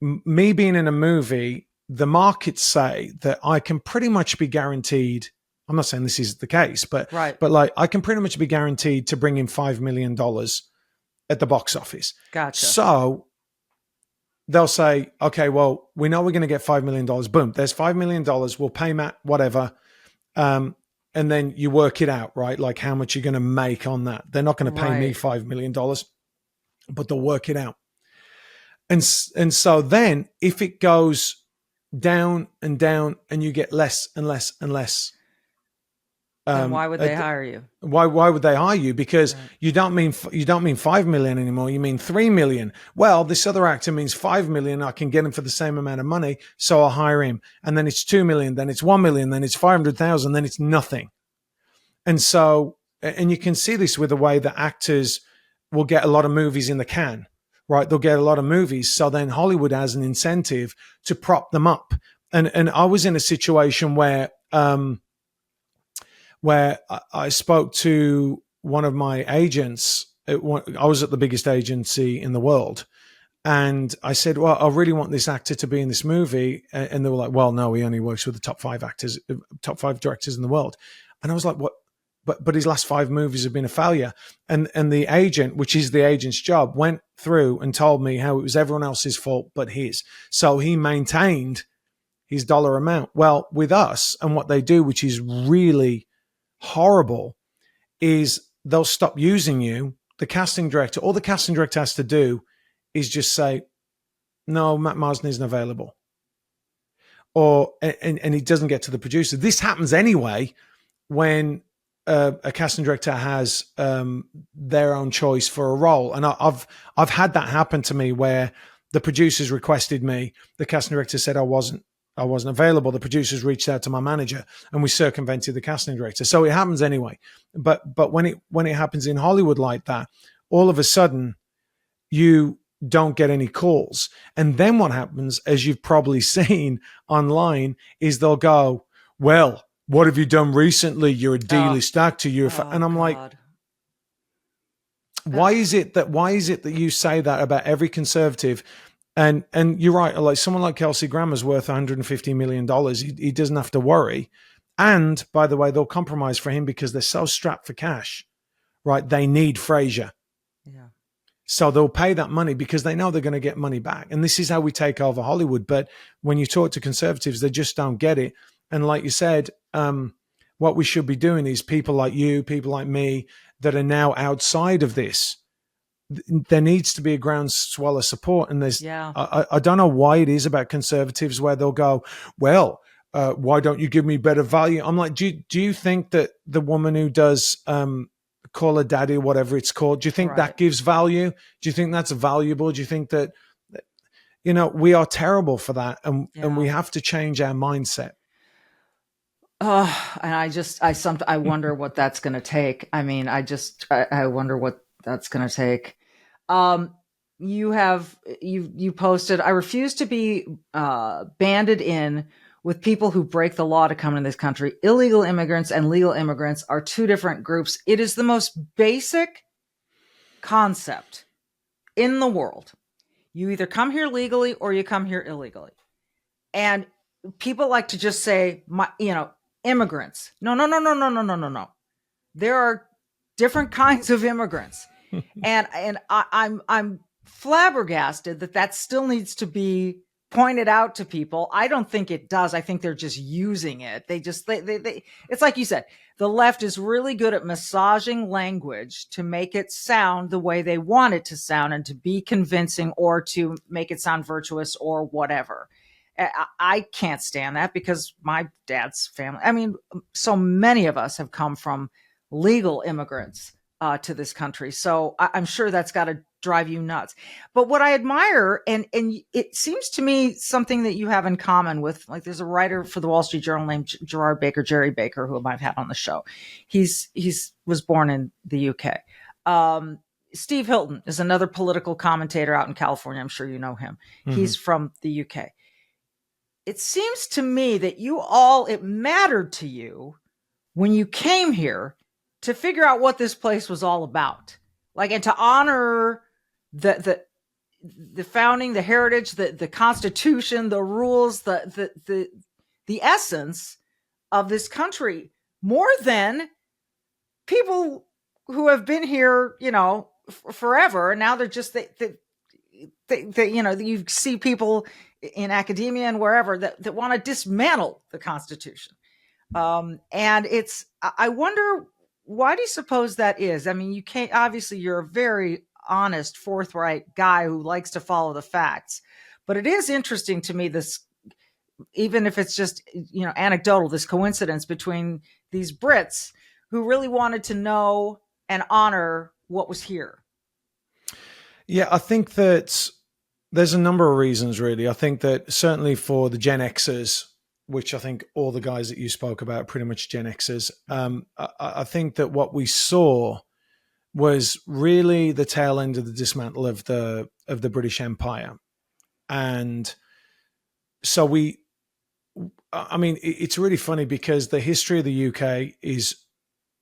me being in a movie, the markets say that I can pretty much be guaranteed. I'm not saying this is the case, but Right. but like, I can pretty much be guaranteed to bring in $5 million at the box office. Gotcha. So they'll say, okay, well, we know we're going to get $5 million. Boom, there's $5 million. We'll pay Matt whatever. And then you work it out, right? Like how much you're going to make on that. They're not going to pay me $5 million, but they'll work it out. And so then if it goes down and down and you get less and less and less, then why would they hire you? Why would they hire you? Because you don't mean 5 million anymore. You mean 3 million. Well, this other actor means 5 million. I can get him for the same amount of money, so I'll hire him. And then it's 2 million. Then it's 1 million. Then it's 500,000. Then it's nothing. And so, and you can see this with the way that actors will get a lot of movies in the can, right? They'll get a lot of movies. So then Hollywood has an incentive to prop them up. And I was in a situation where I spoke to one of my agents. I was at the biggest agency in the world. And I said, well, I really want this actor to be in this movie. And they were like, well, no, he only works with the top 5 directors in the world. And I was like, what? But his last 5 movies have been a failure. And the agent, which is the agent's job, went through and told me how it was everyone else's fault but his. So he maintained his dollar amount. Well, with us, and what they do, which is really horrible, is they'll stop using you. The casting director, all the casting director has to do is just say, no, Matt Marsden isn't available. And it doesn't get to the producer. This happens anyway when a casting director has their own choice for a role. And I've had that happen to me where the producers requested me. The casting director said I wasn't available. The producers reached out to my manager and we circumvented the casting director. So it happens anyway. But when it happens in Hollywood like that, all of a sudden you don't get any calls. And then what happens, as you've probably seen online, is they'll go, well, what have you done recently? You're a D-list actor. And I'm like, why is it that you say that about every conservative? And you're right. Like someone like Kelsey Grammer's worth $150 million. He doesn't have to worry. And by the way, they'll compromise for him because they're so strapped for cash, right? They need Frasier. Yeah. So they'll pay that money because they know they're going to get money back. And this is how we take over Hollywood. But when you talk to conservatives, they just don't get it. And like you said, what we should be doing is people like you, people like me that are now outside of this. There needs to be a groundswell of support. And I don't know why it is about conservatives where they'll go, well, why don't you give me better value? I'm like, do you think that the woman who does Call Her Daddy or whatever it's called, do you think that gives value? Do you think that's valuable? Do you think that, we are terrible for that and we have to change our mindset? And I wonder what that's going to take. I mean, I wonder what that's going to take. You posted, I refuse to be banded in with people who break the law to come into this country. Illegal immigrants and legal immigrants are 2 different groups. It is the most basic concept in the world. You either come here legally or you come here illegally. And people like to just say, immigrants. No. There are different kinds of immigrants. and I'm flabbergasted that still needs to be pointed out to people. I don't think it does. I think they're just using it. They it's like you said, the left is really good at massaging language to make it sound the way they want it to sound and to be convincing or to make it sound virtuous or whatever. I can't stand that because my dad's family, I mean, so many of us have come from legal immigrants to this country. So I'm sure that's got to drive you nuts. But what I admire, and it seems to me something that you have in common with, like, there's a writer for the Wall Street Journal named Jerry Baker, who I've had on the show. He's was born in the UK. Steve Hilton is another political commentator out in California. I'm sure you know him. Mm-hmm. He's from the UK. It seems to me that it mattered to you when you came here to figure out what this place was all about, like, and to honor the founding, the heritage, the Constitution, the rules, the essence of this country, more than people who have been here, forever. And now they're just you see people in academia and wherever that want to dismantle the Constitution. And I wonder, why do you suppose that is? I mean, you can't, obviously you're a very honest, forthright guy who likes to follow the facts, but it is interesting to me, this, even if it's just, anecdotal, this coincidence between these Brits who really wanted to know and honor what was here. Yeah, I think that there's a number of reasons, really. I think that certainly for the Gen Xers, which I think all the guys that you spoke about are pretty much Gen Xers, I think that what we saw was really the tail end of the dismantle of the British Empire. And so it's really funny because the history of the UK is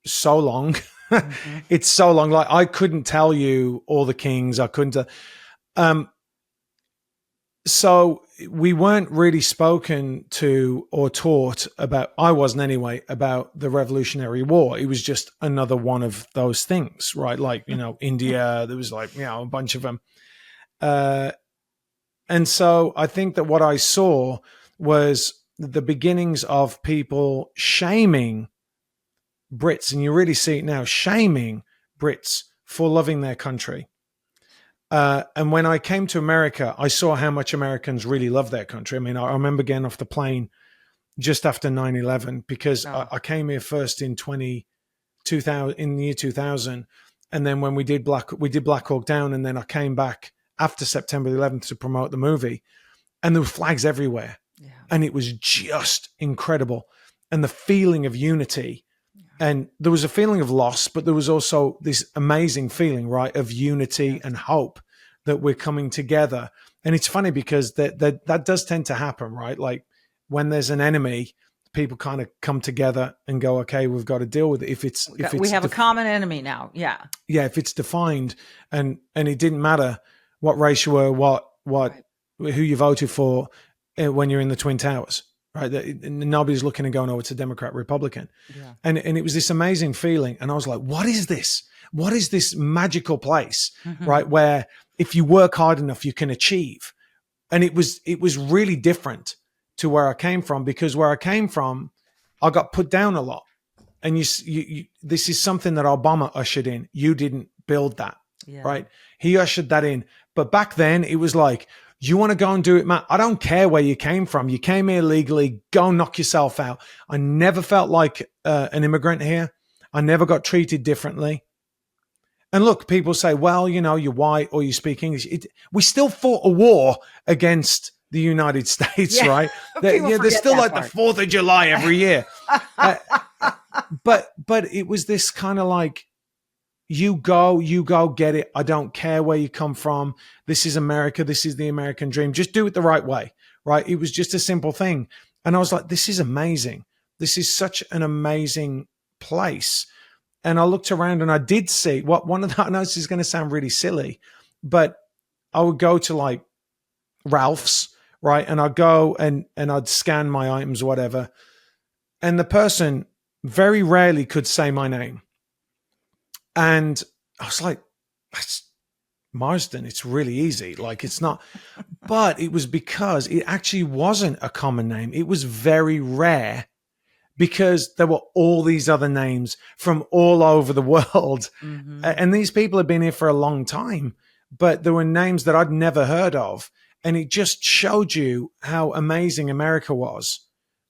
so long. Mm-hmm. It's so long. Like, I couldn't tell you all the kings. I couldn't. So we weren't really spoken to or taught about, I wasn't anyway, about the Revolutionary War. It was just another one of those things, right? Like, India, there was a bunch of them. And so I think that what I saw was the beginnings of people shaming Brits, and you really see it now, shaming Brits for loving their country. And when I came to America, I saw how much Americans really love their country. I mean, I remember getting off the plane just after 9/11 because I came here first in the year 2000. And then when we did Black Hawk Down, and then I came back after September 11th to promote the movie, and there were flags everywhere. Yeah. And it was just incredible. And the feeling of unity. And there was a feeling of loss, but there was also this amazing feeling, right, of unity and hope that we're coming together. And it's funny because that does tend to happen, right? Like, when there's an enemy, people kind of come together and go, okay, we've got to deal with it. If we have a common enemy now. Yeah. Yeah. If it's defined and it didn't matter what race you were, who you voted for when you're in the Twin Towers. Right, nobody's looking and going, oh, it's a Democrat, Republican. Yeah. And it was this amazing feeling. And I was like, what is this? What is this magical place, right, where if you work hard enough, you can achieve? And it was really different to where I came from, because where I came from, I got put down a lot. And this is something that Obama ushered in. You didn't build that, right? He ushered that in. But back then, it was like, you want to go and do it, man? I don't care where you came from. You came here legally. Go knock yourself out. I never felt like an immigrant here. I never got treated differently. And look, people say, well, you're white or you speak English. We still fought a war against the United States, right? There's still like part. The 4th of July every year. But it was this kind of like, you go get it. I don't care where you come from. This is America. This is the American dream. Just do it the right way, right? It was just a simple thing. And I was like, this is amazing. This is such an amazing place. And I looked around and I did see I know this is going to sound really silly, but I would go to like Ralph's, right? And I'd go and I'd scan my items or whatever. And the person very rarely could say my name. And I was like, that's Marsden. It's really easy. Like, it's not. But it was because it actually wasn't a common name. It was very rare because there were all these other names from all over the world. And these people had been here for a long time, but there were names that I'd never heard of. And it just showed you how amazing America was,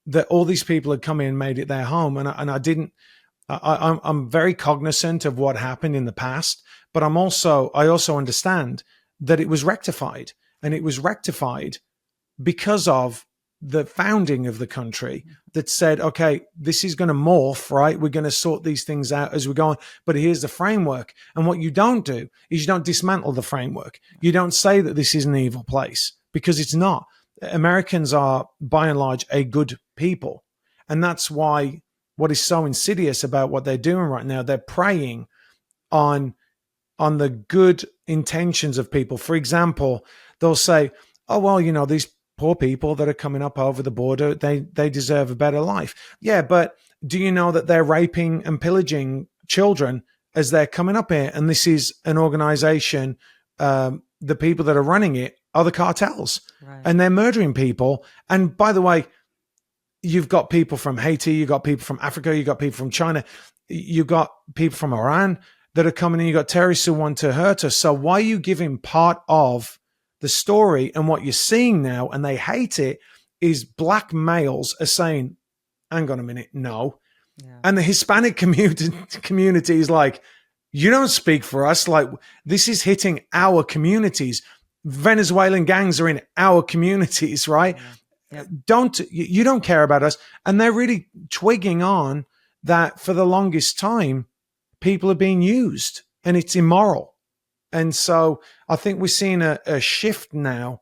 that all these people had come in and made it their home. I'm very cognizant of what happened in the past, but I also understand that it was rectified, and it was rectified because of the founding of the country that said, okay, this is going to morph, right? We're going to sort these things out as we go on, but here's the framework. And what you don't do is you don't dismantle the framework. You don't say that this is an evil place, because it's not. Americans are, by and large, a good people. And that's why what is so insidious about what they're doing right now, they're preying on the good intentions of people. For example, they'll say, oh, well, these poor people that are coming up over the border, they deserve a better life. Yeah, but do you know that they're raping and pillaging children as they're coming up here? And this is an organization, the people that are running it are the cartels, right? And they're murdering people. And by the way, you've got people from Haiti, you've got people from Africa, you've got people from China, you've got people from Iran that are coming in, you've got terrorists who want to hurt us. So why are you giving part of the story? And what you're seeing now, and they hate it, is black males are saying, hang on a minute, no. Yeah. And the Hispanic community is like, you don't speak for us. Like, this is hitting our communities. Venezuelan gangs are in our communities, right? Yeah. Yep. You don't care about us. And they're really twigging on that for the longest time, people are being used and it's immoral. And so I think we're seeing a shift now.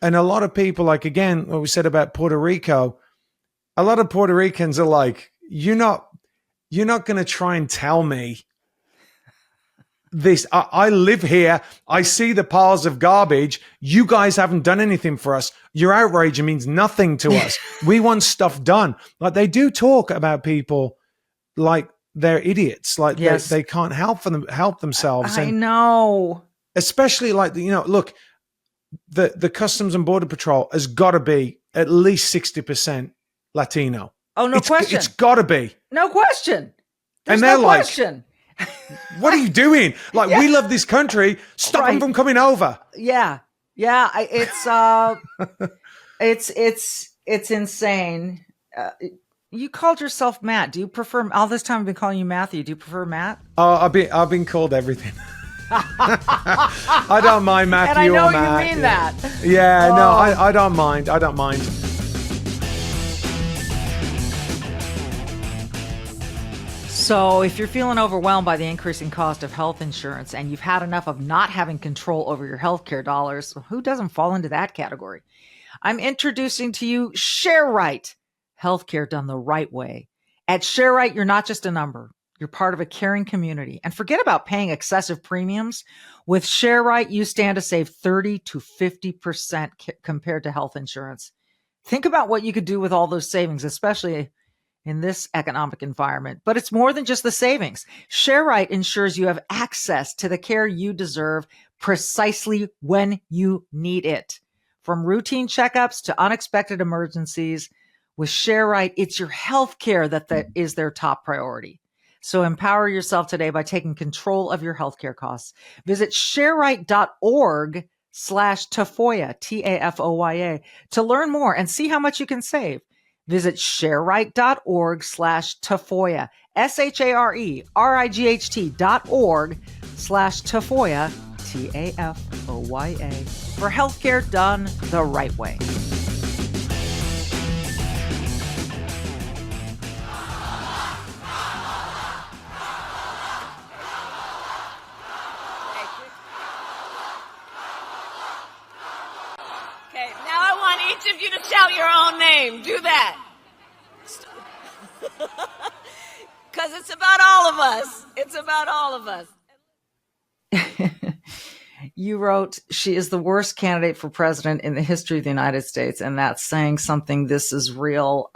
And a lot of people, like, again, what we said about Puerto Rico, a lot of Puerto Ricans are like, you're not going to try and tell me this. I live here. I see the piles of garbage. You guys haven't done anything for us. Your outrage means nothing to us. We want stuff done. Like, they do talk about people like they're idiots. Like, yes, they can't help themselves. I know. Especially like, look, the Customs and Border Patrol has got to be at least 60% Latino. Oh, no question. It's got to be. No question. There's and they're no question. What are you doing? Like, we love this country. Stop them from coming over. Yeah. Yeah. It's insane. You called yourself Matt. Do you prefer, all this time I've been calling you Matthew. Do you prefer Matt? Oh, I've been called everything. I don't mind Matthew and I know or Matt. You mean that. Yeah, no, I don't mind. I don't mind. So if you're feeling overwhelmed by the increasing cost of health insurance and you've had enough of not having control over your healthcare dollars, who doesn't fall into that category? I'm introducing to you ShareRight, healthcare done the right way. At ShareRight, you're not just a number. You're part of a caring community. And forget about paying excessive premiums. With ShareRight, you stand to save 30 to 50% compared to health insurance. Think about what you could do with all those savings, especially in this economic environment. But it's more than just the savings. ShareRight ensures you have access to the care you deserve precisely when you need it. From routine checkups to unexpected emergencies, with ShareRight, it's your health care that is their top priority. So empower yourself today by taking control of your healthcare costs. Visit shareright.org/Tafoya, Tafoya, to learn more and see how much you can save. Visit shareright.org/Tafoya, SHARERIGHT.org/Tafoya, Tafoya, for healthcare done the right way. Each of you to shout your own name. Do that. Because it's about all of us. It's about all of us. You wrote, she is the worst candidate for president in the history of the United States. And that's saying something. This is real.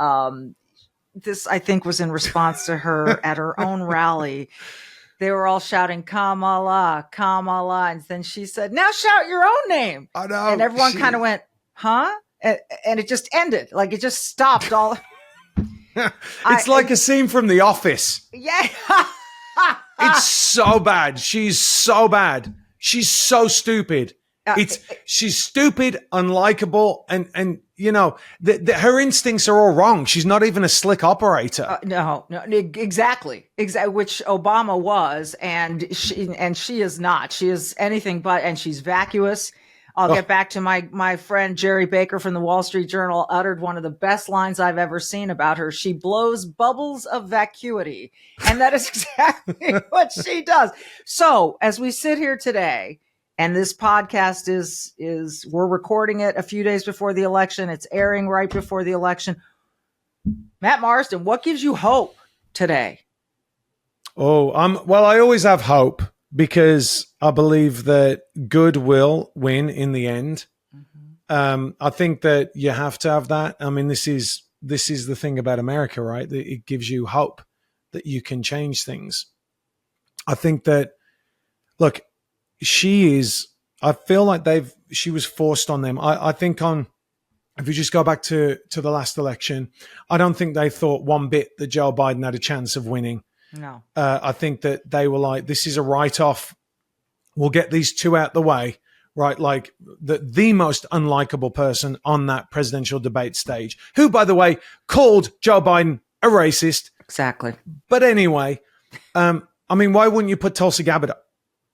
This, I think, was in response to her at her own rally. they were all shouting Kamala, Kamala, and then she said, "Now shout your own name." I know. And everyone kind of went, "Huh?" And it just ended. Like it just stopped all. It's like a scene from The Office. Yeah. It's so bad. She's so bad. She's so stupid. She's stupid, unlikable, and you know, her instincts are all wrong. She's not even a slick operator. No, exactly, which Obama was, and she is not. She is anything but, and she's vacuous. I'll get back to my friend Jerry Baker from the Wall Street Journal uttered one of the best lines I've ever seen about her. She blows bubbles of vacuity. And that is exactly what she does. So as we sit here today, and this podcast is we're recording it a few days before the election. It's airing right before the election. Matt Marsden, what gives you hope today? Well, I always have hope, because I believe that good will win in the end. Mm-hmm. I think that you have to have that. I mean, this is the thing about America, right? That it gives you hope that you can change things. I think that, look, I feel like she was forced on them. I think if you just go back to the last election, I don't think they thought one bit that Joe Biden had a chance of winning. No. I think that they were like, this is a write-off. We'll get these two out the way, right? Like the most unlikable person on that presidential debate stage, who, by the way, called Joe Biden a racist. Exactly. But anyway, I mean, why wouldn't you put Tulsi Gabbard up?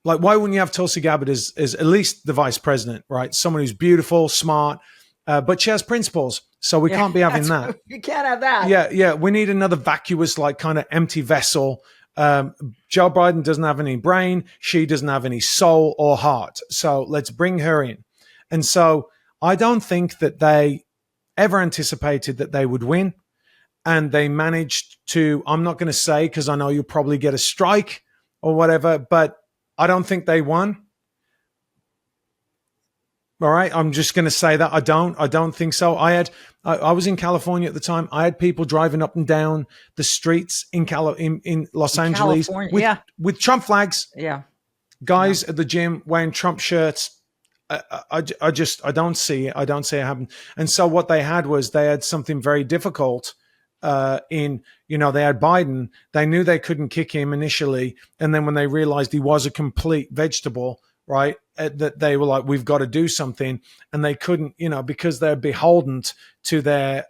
Like, why wouldn't you have Tulsi Gabbard as at least the vice president, right? Someone who's beautiful, smart, but she has principles. So we can't be having that. You can't have that. Yeah. We need another vacuous, like kind of empty vessel. Joe Biden doesn't have any brain. She doesn't have any soul or heart. So let's bring her in. And so I don't think that they ever anticipated that they would win. And they managed to, I'm not going to say, because I know you'll probably get a strike or whatever, but I don't think they won. All right. I'm just going to say that I don't think so. I was in California at the time. I had people driving up and down the streets in Los Angeles with Trump flags. Yeah. Guys at the gym wearing Trump shirts. I don't see it. I don't see it happen. And so what they had was they had something very difficult they had Biden. They knew they couldn't kick him initially. And then when they realized he was a complete vegetable, right, that they were like, we've got to do something. And they couldn't, because they're beholden to their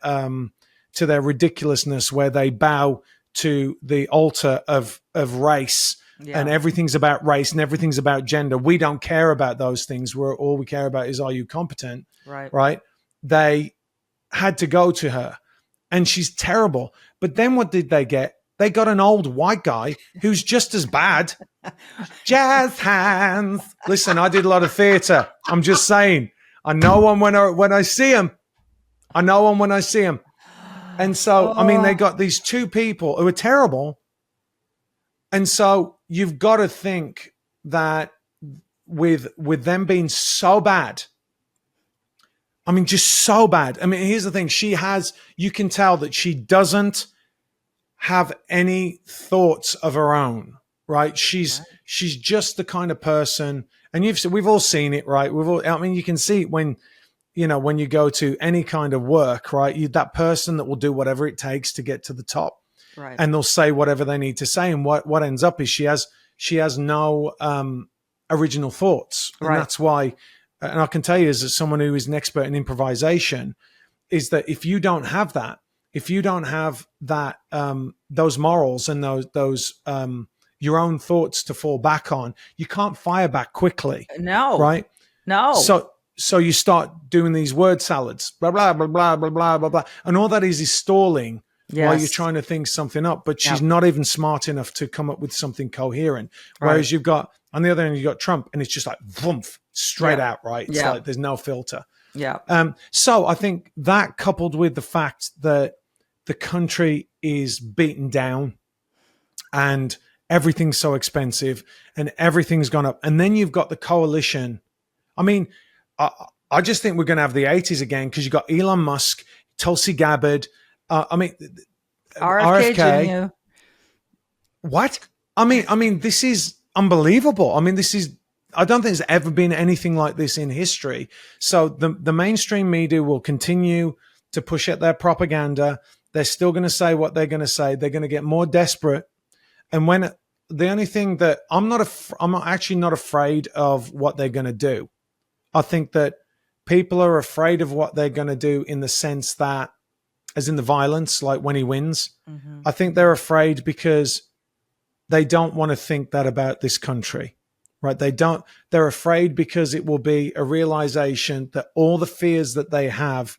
ridiculousness, where they bow to the altar of race. Yeah. And everything's about race and everything's about gender. We don't care about those things. All we care about is, are you competent? Right. They had to go to her. And she's terrible. But then what did they get? They got an old white guy who's just as bad. Jazz hands. Listen, I did a lot of theater. I'm just saying. I know him when I see him. I know him when I see him. And so, I mean, they got these two people who are terrible. And so you've got to think that with them being so bad, I mean, just so bad. I mean, here's the thing. You can tell that she doesn't have any thoughts of her own, right? She's just the kind of person, and we've all seen it, right? You can see it when you go to any kind of work, right? That person that will do whatever it takes to get to the top, right? And they'll say whatever they need to say. And what ends up is she has no original thoughts. And that's why, and I can tell you as someone who is an expert in improvisation, is that if you don't have that, those morals and those your own thoughts to fall back on, you can't fire back quickly. No. Right? No. So you start doing these word salads, blah, blah, blah, blah, blah, blah, blah, blah. And all that is stalling while you're trying to think something up. But she's not even smart enough to come up with something coherent. Whereas you've got, on the other end, you've got Trump, and it's just like, vroom, straight out, right? It's like there's no filter. Yeah. So I think that, coupled with the fact that the country is beaten down and everything's so expensive and everything's gone up, and then you've got the coalition. I mean, I just think we're going to have the 80s again, because you've got Elon Musk, Tulsi Gabbard, RFK Jr. What? I mean, this is unbelievable. I mean, I don't think there's ever been anything like this in history. So the mainstream media will continue to push out their propaganda. They're still going to say what they're going to say. They're going to get more desperate. And when the only thing that I'm actually not afraid of what they're going to do. I think that people are afraid of what they're going to do in the sense that, as in the violence, like when he wins, I think they're afraid because they don't want to think that about this country, right? They're afraid because it will be a realization that all the fears that they have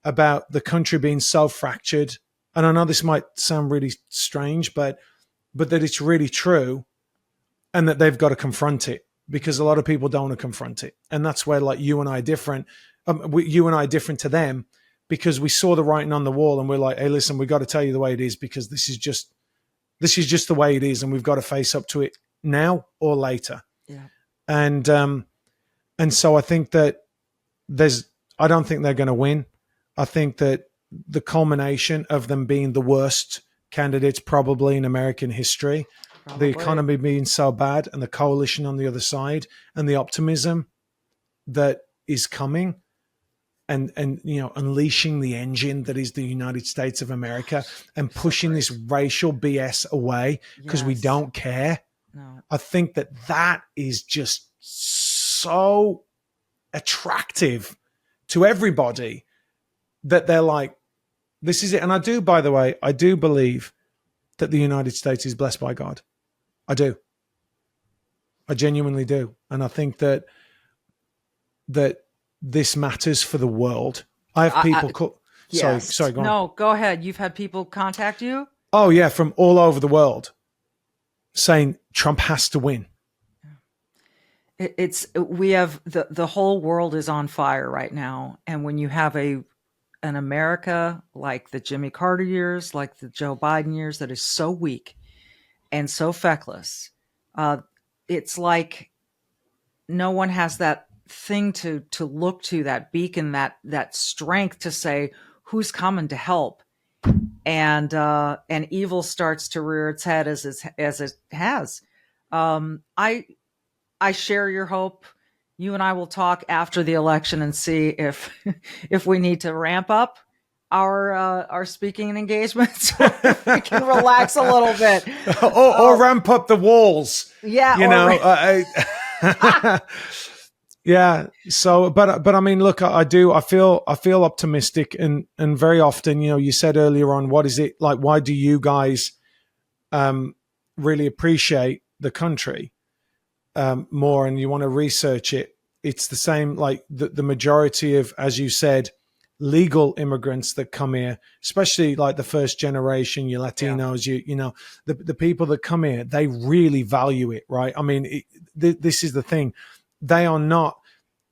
about the country being so fractured, and I know this might sound really strange, but that it's really true, and that they've got to confront it, because a lot of people don't want to confront it. And that's where, like, you and I are different. You and I are different to them, because we saw the writing on the wall and we're like, hey, listen, we've got to tell you the way it is, because this is just the way it is, and we've got to face up to it now or later. Yeah. And so I think that I don't think they're going to win. I think that the culmination of them being the worst candidates probably in American history, the economy being so bad, and the coalition on the other side, and the optimism that is coming, and unleashing the engine that is the United States of America, and pushing this racial BS away because we don't care. No. I think that is just so attractive to everybody that they're like, this is it. And I do, by the way, I do believe that the United States is blessed by God. I do. I genuinely do. And I think that this matters for the world. I have people Yes. Sorry, go on. No, go ahead. You've had people contact you? Oh yeah, from all over the world saying Trump has to win. We have the whole world is on fire right now. And when you have an America like the Jimmy Carter years, like the Joe Biden years, that is so weak and so feckless, it's like no one has that thing to look to, that beacon, that strength to say who's coming to help, and evil starts to rear its head as it has. I share your hope. You and I will talk after the election and see if we need to ramp up our speaking and engagements, or if we can relax a little bit, or ramp up the walls. Yeah, yeah. So, but I mean, look, I feel optimistic, and very often, you said earlier on, what is it like? Why do you guys really appreciate the country more, and you want to research it? It's the same, like the majority of, as you said, legal immigrants that come here, especially like the first generation, your Latinos, the people that come here, they really value it, right? I mean, this is the thing. They are not,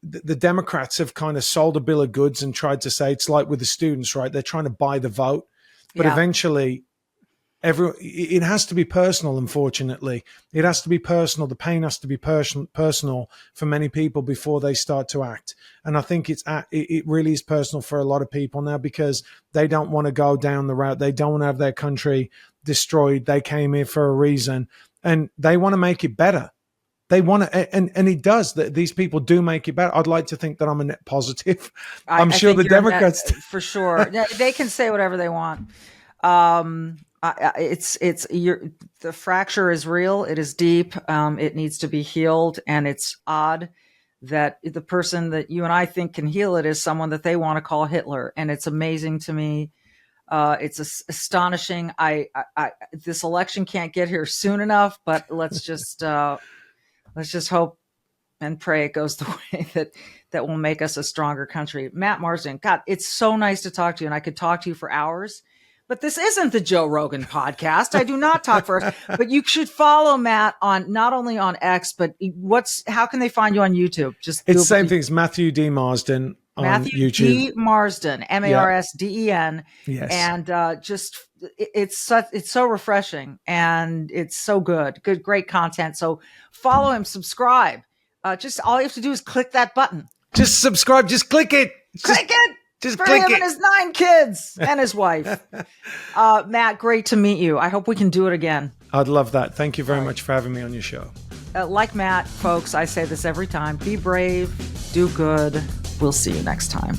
the Democrats have kind of sold a bill of goods and tried to say, it's like with the students, right? They're trying to buy the vote, but eventually it has to be personal. Unfortunately, it has to be personal. The pain has to be personal for many people before they start to act. And I think it really is personal for a lot of people now, because they don't want to go down the route. They don't want to have their country destroyed. They came here for a reason, and they want to make it better. They want to, and it does. These people do make it better. I'd like to think that I'm a net positive. I'm sure the Democrats, for sure, they can say whatever they want. The fracture is real. It is deep. It needs to be healed, and it's odd that the person that you and I think can heal it is someone that they want to call Hitler, and it's amazing to me. It's astonishing. This election can't get here soon enough, but let's just hope and pray it goes the way that will make us a stronger country. Matt Marsden, God, it's so nice to talk to you, and I could talk to you for hours. But this isn't the Joe Rogan podcast. I do not talk first. But you should follow Matt on, not only on X, but how can they find you on YouTube? Just it's the same thing as Matthew D. Marsden on Matthew YouTube. D. Marsden, Marsden. Yes. And it's so refreshing, and it's so good, great content. So follow him, subscribe. Just all you have to do is click that button. Just subscribe. Just click it. Just for click him it. And his 9 kids and his wife. Matt, great to meet you. I hope we can do it again. I'd love that. Thank you very much for having me on your show. Like Matt, folks, I say this every time. Be brave, do good. We'll see you next time.